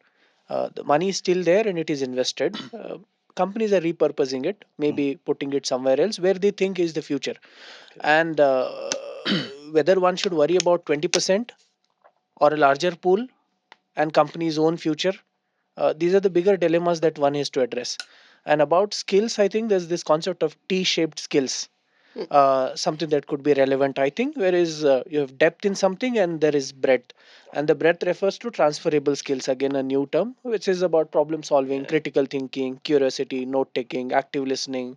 The money is still there and it is invested. Companies are repurposing it, maybe putting it somewhere else where they think is the future. And whether one should worry about 20% or a larger pool and company's own future, these are the bigger dilemmas that one has to address. And about skills, I think there's this concept of T-shaped skills, something that could be relevant, I think, whereas you have depth in something and there is breadth. And the breadth refers to transferable skills, again, a new term, which is about problem solving, Yeah. critical thinking, curiosity, note taking, active listening,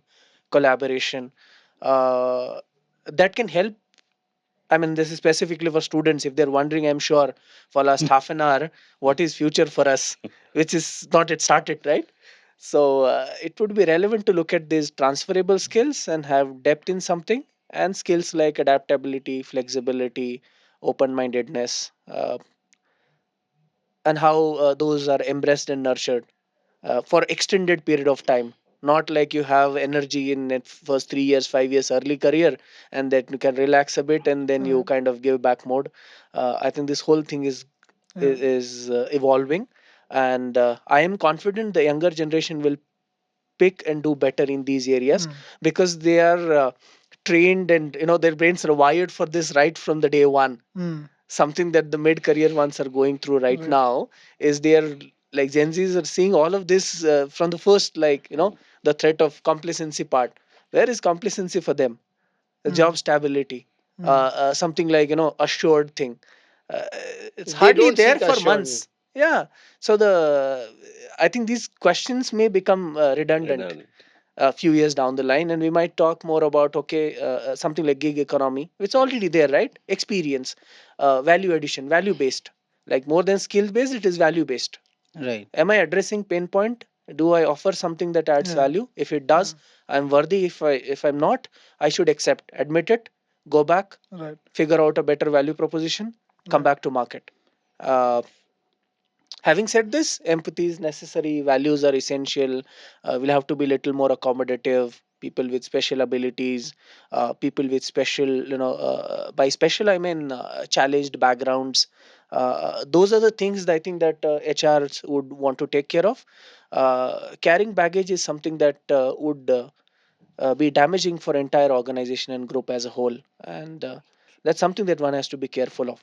collaboration. Uh, that can help. I mean, this is specifically for students. If they're wondering, I'm sure for last half an hour, what is future for us, which is not yet started, right? So it would be relevant to look at these transferable skills and have depth in something, and skills like adaptability, flexibility, open-mindedness, and how those are embraced and nurtured for extended period of time. Not like you have energy in it first 3 years, 5 years early career, and that you can relax a bit and then you Right. kind of give back mode. I think this whole thing is Yeah. evolving, and I am confident the younger generation will pick and do better in these areas Mm. because they are trained, and their brains are wired for this right from the day one. Mm. Something that the mid career ones are going through right Right. now is they're like Gen Zs are seeing all of this from the first, like, the threat of complacency part. Where is complacency for them? The Mm. job stability, Mm. something like, assured thing. uh, it's They hardly don't there seek for assurance. months. Yeah. So I think these questions may become redundant Redundant. a few years down the line, and we might talk more about, okay, something like gig economy, which is already there, right? Experience, value addition, value based. Like, more than skill based, it is value based. Right. Am I addressing pain point? Do I offer something that adds Yeah. value? If it does, Yeah. I'm worthy. If I'm not, I should accept, admit it, go back, Right. figure out a better value proposition, come Right. back to market. uh, Having said this, empathy is necessary, values are essential. We'll have to be a little more accommodative. People with special abilities, people with special, by special I mean challenged backgrounds. Those are the things that I think that HRs would want to take care of. Carrying baggage is something that would be damaging for entire organization and group as a whole, and that's something that one has to be careful of.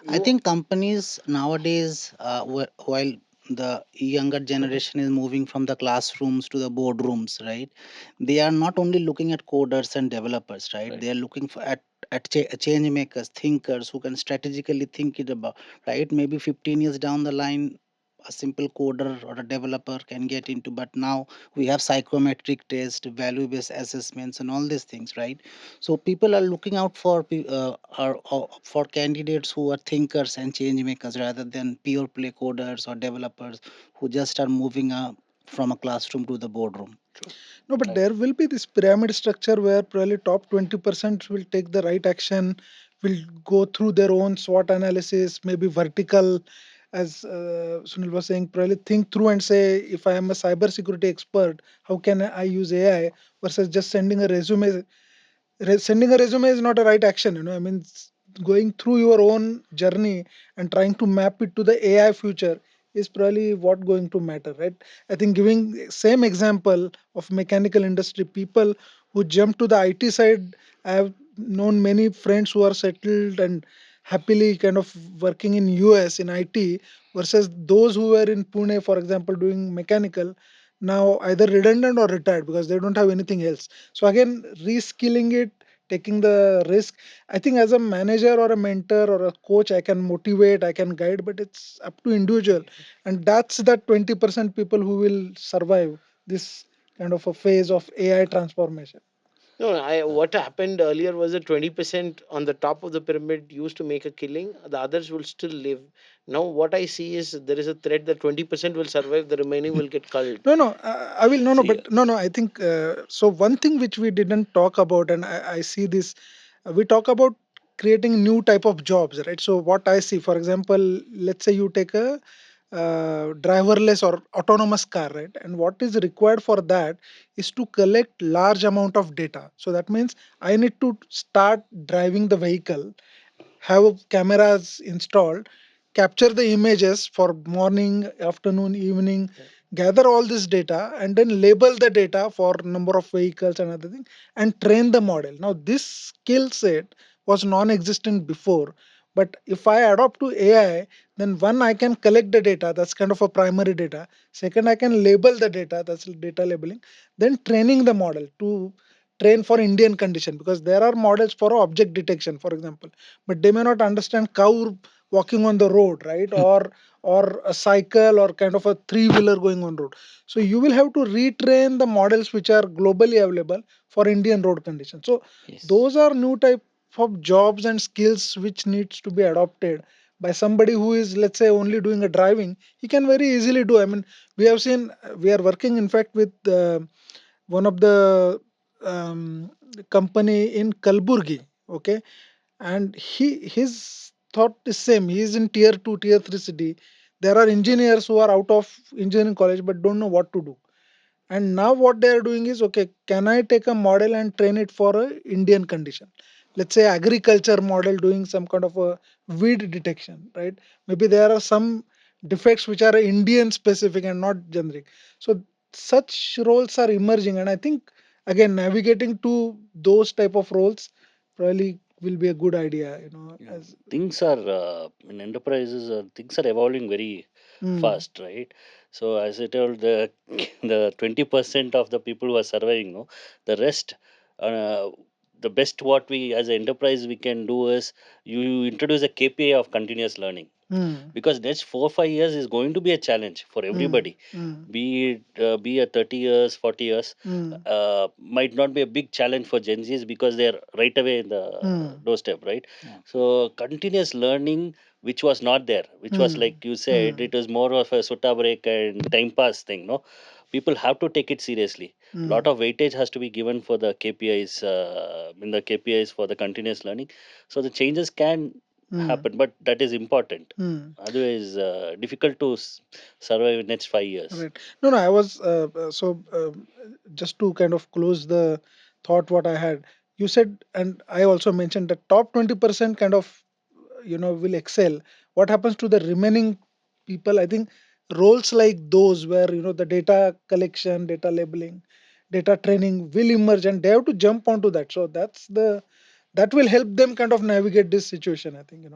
I You think companies nowadays, while the younger generation is moving from the classrooms to the boardrooms, right? They are not only looking at coders and developers, right? Right. They are looking for at change makers, thinkers who can strategically think it about, right? Maybe 15 years down the line, a simple coder or a developer can get into, but now we have psychometric test, value based assessments, and all these things, right? So people are looking out for for candidates who are thinkers and change makers rather than pure play coders or developers who just are moving up from a classroom to the boardroom. True. No, but Right. there will be this pyramid structure where probably top 20% will take the right action, will go through their own SWOT analysis, maybe vertical, as Sunil was saying, probably think through and say, if I am a cybersecurity expert, how can I use AI versus just sending a resume. Sending a resume is not a right action, I mean, going through your own journey and trying to map it to the AI future is probably what going to matter, right? I think giving same example of mechanical industry, people who jump to the IT side, I have known many friends who are settled and happily kind of working in US in IT versus those who were in Pune, for example, doing mechanical, now either redundant or retired because they don't have anything else. So again, reskilling it, taking the risk. I think as a manager or a mentor or a coach, I can motivate, I can guide, but it's up to individual. And that's that 20% people who will survive this kind of a phase of AI transformation. No, what happened earlier was that 20% on the top of the pyramid used to make a killing, the others will still live. Now, what I see is there is a threat that 20% will survive, the remaining will get culled. No, no, I will, no, no, See, but no, no, I think, so one thing which we didn't talk about, and I see this, we talk about creating new type of jobs, right? So what I see, for example, let's say you take a driverless or autonomous car, right? And what is required for that is to collect large amount of data. So that means I need to start driving the vehicle, have cameras installed, capture the images for morning, afternoon, evening, Yeah. gather all this data, and then label the data for number of vehicles and other thing, and train the model. Now, this skill set was non-existent before, but if I adopt to AI, then one, I can collect the data, that's kind of a primary data. Second, I can label the data, that's data labeling. Then training the model to train for Indian condition, because there are models for object detection, for example, but they may not understand cow walking on the road, right? Or a cycle, or kind of a three-wheeler going on road. So you will have to retrain the models which are globally available for Indian road conditions. So yes. those are new type of jobs and skills which needs to be adopted by somebody who is, let's say, only doing a driving. He can very easily do. I mean, we have seen, we are working in fact with one of the company in Kalburgi, okay, and his thought is same. He is in tier 2, tier 3 city. There are engineers who are out of engineering college but don't know what to do. And now what they are doing is, okay, can I take a model and train it for a Indian condition? Let's say agriculture model doing some kind of a weed detection, right? Maybe there are some defects which are Indian specific and not generic. So such roles are emerging, and I think again navigating to those type of roles probably will be a good idea, Yeah, as things are in enterprises. Things are evolving very mm, fast, right? So as I told, the the 20% of the people who are surviving, no, the rest, uh, the best what we as an enterprise we can do is you introduce a KPI of continuous learning, mm, because next 4 5 years is going to be a challenge for mm, everybody, mm, be it be a 30 years 40 years, mm, might not be a big challenge for Gen Z's because they're right away in the mm, doorstep, right? Yeah. So continuous learning, which was not there, which was mm, like you said, mm, it was more of a sutta break and time pass thing, no. People have to take it seriously. Lot mm, of weightage has to be given for the KPIs, in the KPIs for the continuous learning, so the changes can mm, happen, but that is important. mm. Otherwise, difficult to survive in next 5 years. Right. No, no, I was just to kind of close the thought what I had. You said, and I also mentioned that top 20% kind of, will excel. What happens to the remaining people? I think roles like those where, the data collection, data labeling, data training will emerge, and they have to jump onto that. So that will help them kind of navigate this situation, I think.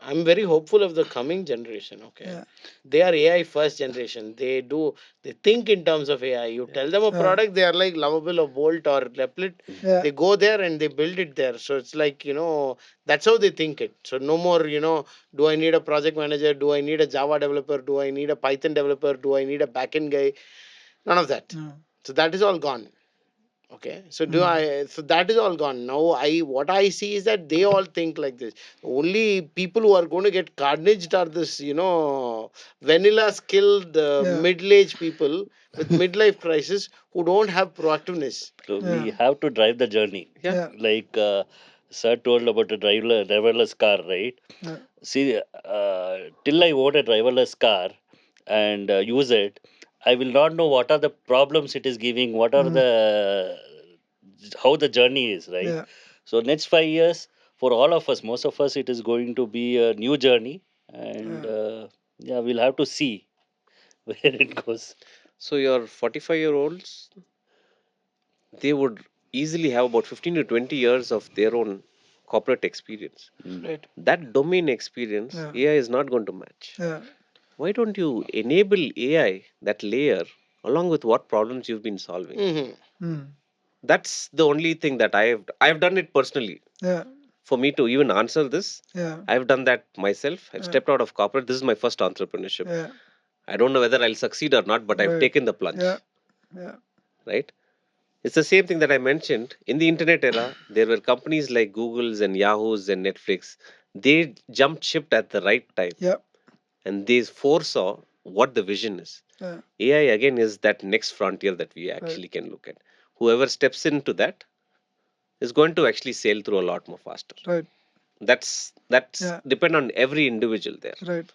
I'm very hopeful of the coming generation. Okay, Yeah. they are AI first generation. They think in terms of AI. You tell them a Yeah. product, they are like Lovable or Bolt or Replit. Yeah. They go there and they build it there. So it's like, that's how they think it. So no more, do I need a project manager? Do I need a Java developer? Do I need a Python developer? Do I need a backend guy? None of that. Yeah. So that is all gone. Okay, so Mm. so that is all gone. Now what I see is that they all think like this. Only people who are going to get carnaged are this, vanilla skilled Yeah. middle-aged people with midlife crisis who don't have proactiveness. So Yeah. we have to drive the journey. Yeah. Yeah. Like sir told about the driverless car, right? Yeah. See, till I own a driverless car and use it, I will not know what are the problems it is giving, what are Mm. the how the journey is, right? Yeah. So next 5 years for all of us, most of us, it is going to be a new journey, and Yeah. yeah, we'll have to see where it goes. So your 45-year-olds, they would easily have about 15 to 20 years of their own corporate experience. Mm. Right. That domain experience, Yeah. AI is not going to match. Yeah. Why don't you enable AI, that layer, along with what problems you've been solving? Hmm. Mm. That's the only thing that I've done it personally. Yeah. For me to even answer this, Yeah. I've done that myself. I've Yeah. stepped out of corporate. This is my first entrepreneurship. Yeah. I don't know whether I'll succeed or not, but I've Right. taken the Yeah. plunge, Yeah. right? It's the same thing that I mentioned. In the internet era, there were companies like Google's and Yahoo's and Netflix. They jumped ship at the right time Yeah. and they foresaw what the vision is. Yeah. AI again is that next frontier that we Right. actually can look at. Whoever steps into that is going to actually sail through a lot more faster. Right. That's Yeah. depend on every individual there. Right.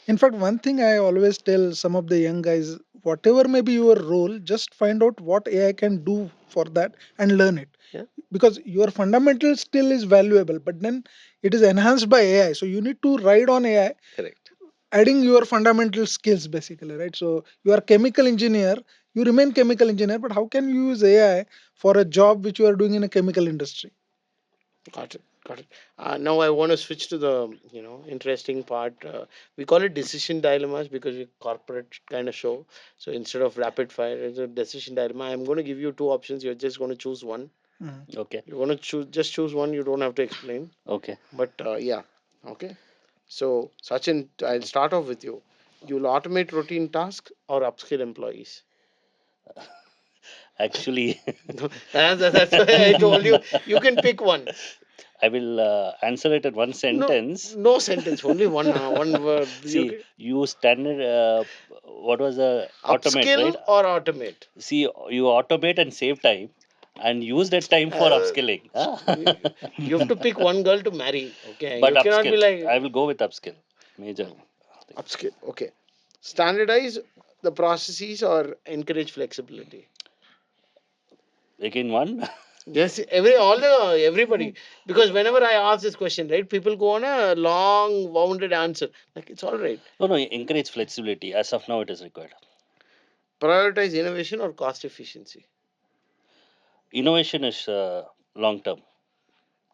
In fact, one thing I always tell some of the young guys, whatever may be your role, just find out what AI can do for that and learn it. Yeah, Because your fundamental skill is valuable, but then it is enhanced by AI. So you need to ride on AI, correct. adding your fundamental skills basically, right? So you are chemical engineer, you remain chemical engineer, but how can you use AI for a job which you are doing in a chemical industry? Got it. Got it. Now I want to switch to the interesting part. We call it decision dilemmas because we corporate kind of show. So instead of rapid fire, it's a decision dilemma. I'm going to give you two options. You're just going to choose one. Mhm. Okay. You want to choose one. You don't have to explain. Okay. But yeah, okay. So Sachin, I'll start off with you. You'll automate routine tasks or upskill employees. Actually, That's why I told you you can pick one. I will answer it in one No, sentence. no sentence. Only one word. You See, can you standard. What was the automate, upskill right? or automate. See, you automate and save time, and use that time for Uh, upskilling. you have to pick one girl to marry. Okay, But you cannot be upskill, like I will go with upskill. Major thing. upskill. Okay, standardize the processes or encourage flexibility. Again, one. Yes, everybody. Because whenever I ask this question, right, people go on a long, wounded answer. Like it's all right. No, no, encourage flexibility. As of now, it is required. Prioritize innovation or cost efficiency. Innovation is long term.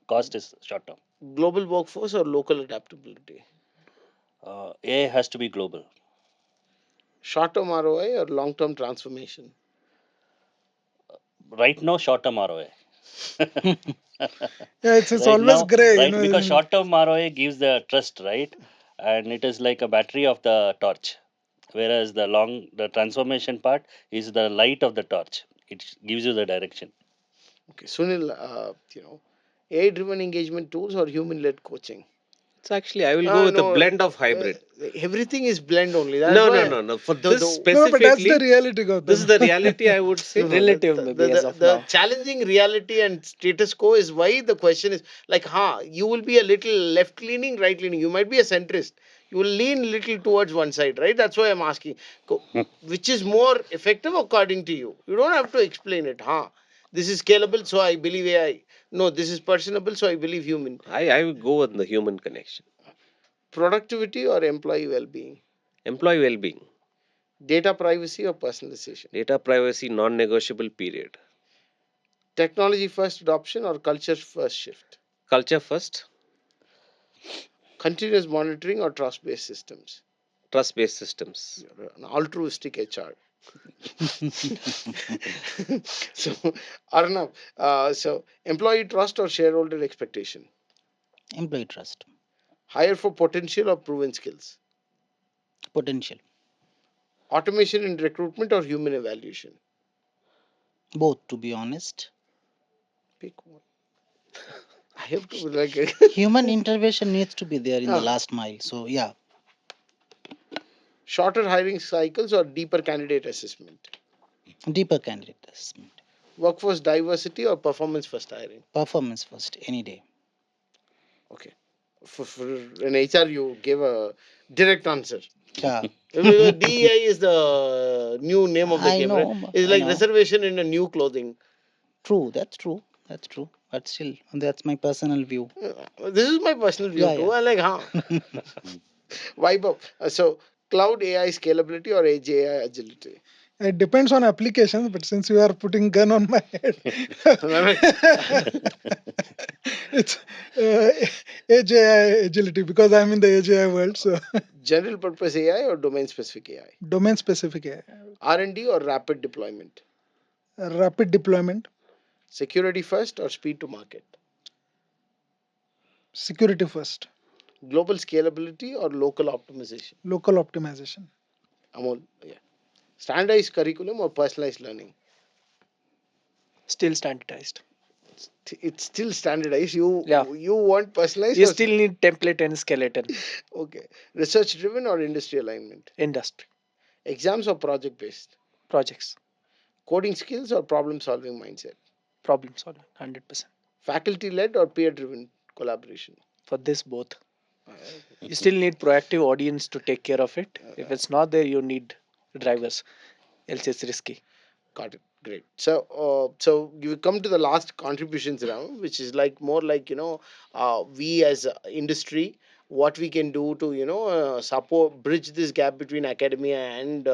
Cost is short term. Global workforce or local adaptability. AI has to be global. Short-term ROI or long-term transformation. Right now, short term ROI. Yeah, it's Right always now, gray, right, because short term ROI gives the trust, right? And it is like a battery of the torch. Whereas the transformation part is the light of the torch. It gives you the direction. Okay, Sunil, AI-driven engagement tools or human-led coaching. So actually, I will go with a No, blend of hybrid. everything is blend only. That's No, no, why no, no. For the this the no, no, but that's the specifically, reality, this is Gautam. the reality I would no, say. no, Relative maybe as of the now. challenging reality and status quo is why the question is like, you will be a little left leaning, right leaning. You might be a centrist. You will lean little towards one side, right? That's why I'm asking, which is more effective according to you. You don't have to explain it, This is scalable, so I believe AI. No, this is personable, so I believe human. I would go with the human connection. Productivity or employee well-being. Employee well-being, Data privacy or personalization. data privacy, non-negotiable period. Technology first adoption or culture first shift. Culture first, Continuous monitoring or trust-based systems. trust-based systems. An altruistic HR. So, Arnav, so employee trust or shareholder expectation. Employee trust, Hire for potential or proven skills. potential, Automation in recruitment or human evaluation. both to be honest. Pick one. I have to like. Human intervention needs to be there in the Ah, last mile. So yeah, shorter hiring cycles or deeper candidate assessment. deeper candidate assessment, Workforce diversity or performance first hiring. performance first, any day. Okay. For an HR, you gave a direct answer. Yeah, DEI is the new name of the I game, right? know, It's I like know. reservation in a new clothing. True, that's true, that's true. But still, that's my personal view. This is my personal view Yeah, too. yeah. I like, vibe up. So, cloud AI scalability or edge AI agility? It depends on applications, but since you are putting gun on my head, it's uh, AGI agility because I'm in the AGI world. So General purpose AI or domain specific AI? domain specific AI, R&D or rapid deployment? rapid deployment, Security first or speed to market? security first, Global scalability or local optimization? local optimization. Amol, yeah. Standardized curriculum or personalized learning? Still standardized. It's still standardized. Yeah. You want personalized You or still need template and skeleton. okay, research driven or industry alignment, Industry. exams or project based, Projects. coding skills or problem solving mindset, Problem solving. 100%. faculty led or peer driven collaboration. For this, both. Uh, You still need proactive audience to take care of it. If it's not there, you need okay. drivers. Else it's risky. Got it. Great. So you come to the last contributions round, which is like more like we as a industry, what we can do to support bridge this gap between academia and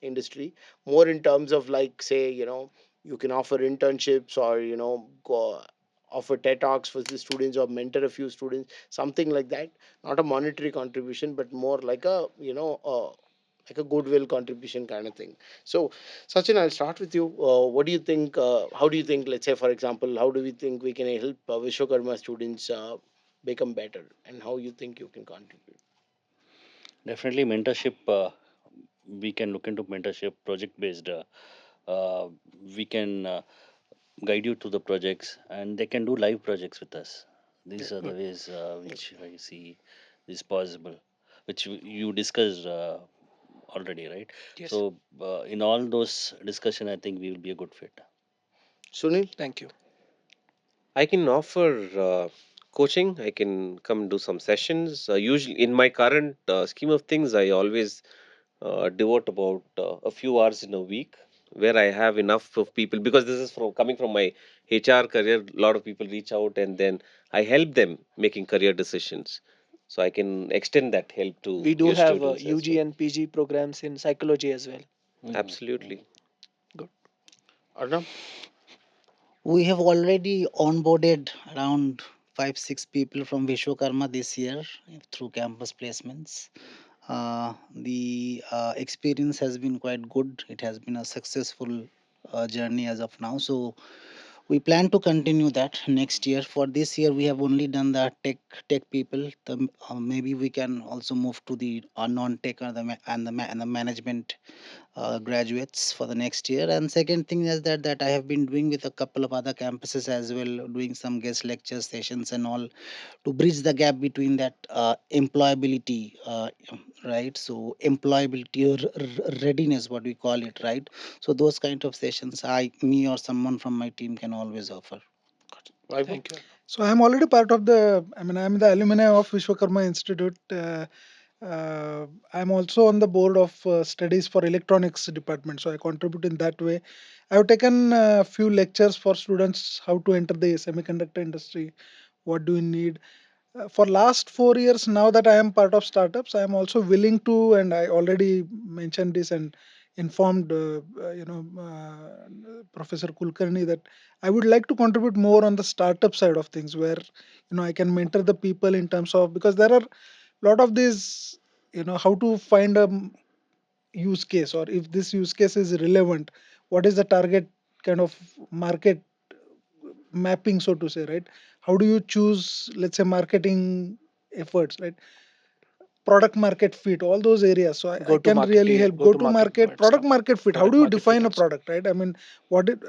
industry, more in terms of like say you can offer internships or offer TED talks for the students or mentor a few students, something like that. Not a monetary contribution, but more like a like a goodwill contribution kind of thing. So Sachin, I'll start with you. What do you think? How do you think? Let's say, for example, how do we think we can help Vishwakarma students become better, and how you think you can contribute? Definitely mentorship. We can look into mentorship, project based. Uh, we can guide you to the projects, and they can do live projects with us. These Great. are the Good. ways Okay. which I see is possible, which you discussed already, right? Yes. So in all those discussion, I think we will be a good fit. Sunil. Thank you. I can offer coaching. I can come do some sessions. Usually, in my current scheme of things, I always devote about a few hours in a week where I have enough of people, because this is from coming from my HR career. A lot of people reach out and then I help them making career decisions. So I can extend that help to We do your have students as UG well. and PG programs in psychology as well. Mhm, mhm. Absolutely. Good. Arnab. We have already onboarded around 5 6 people from Vishwakarma this year through campus placements. The experience has been quite good. It has been a successful journey as of now. So we plan to continue that next year. For this year, we have only done the tech people. Maybe we can also move to the non-tech or the management graduates for the next year. And second thing is that I have been doing with a couple of other campuses as well, doing some guest lecture sessions and all to bridge the gap between that employability, right? So employability or readiness, what we call it, right? So those kind of sessions, me or someone from my team can always offer. Vaibhav. Thank you. So I'm already part of the. I mean, I'm the alumni of Vishwakarma Institute. I'm also on the board of studies for electronics department. So I contribute in that way. I've taken a few lectures for students how to enter the semiconductor industry. What do you need? For last 4 years now that I am part of startups, I am also willing to, and I already mentioned this and informed, Professor Kulkarni that I would like to contribute more on the startup side of things, where I can mentor the people in terms of, because there are a lot of these, how to find a use case, or if this use case is relevant, what is the target kind of market mapping, so to say, right? How do you choose, let's say, marketing efforts, right? Product market fit, all those areas. So I can really help. Go Go to to Go-to market market, words product come. market fit. How Product do you market fit define a also. product, right? I mean,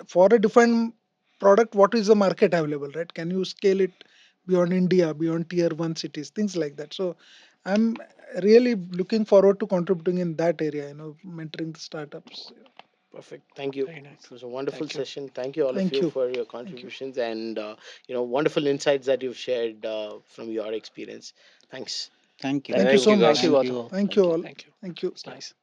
for a defined product, what is the market available, right? Can you scale it beyond India, beyond tier one cities, things like that? So I'm really looking forward to contributing in that area, mentoring the startups. Perfect. Thank you. Very It nice. was a wonderful Thank you. session. Thank you all of Thank you you. for your Thank you. contributions and wonderful insights that you've shared from your experience. Thanks. Thank you. Thank Thank you you. Thank so you, Thank much. you, guys. Thank Gautam. you. Thank you Thank you. all. Thank you. Thank you. It's nice.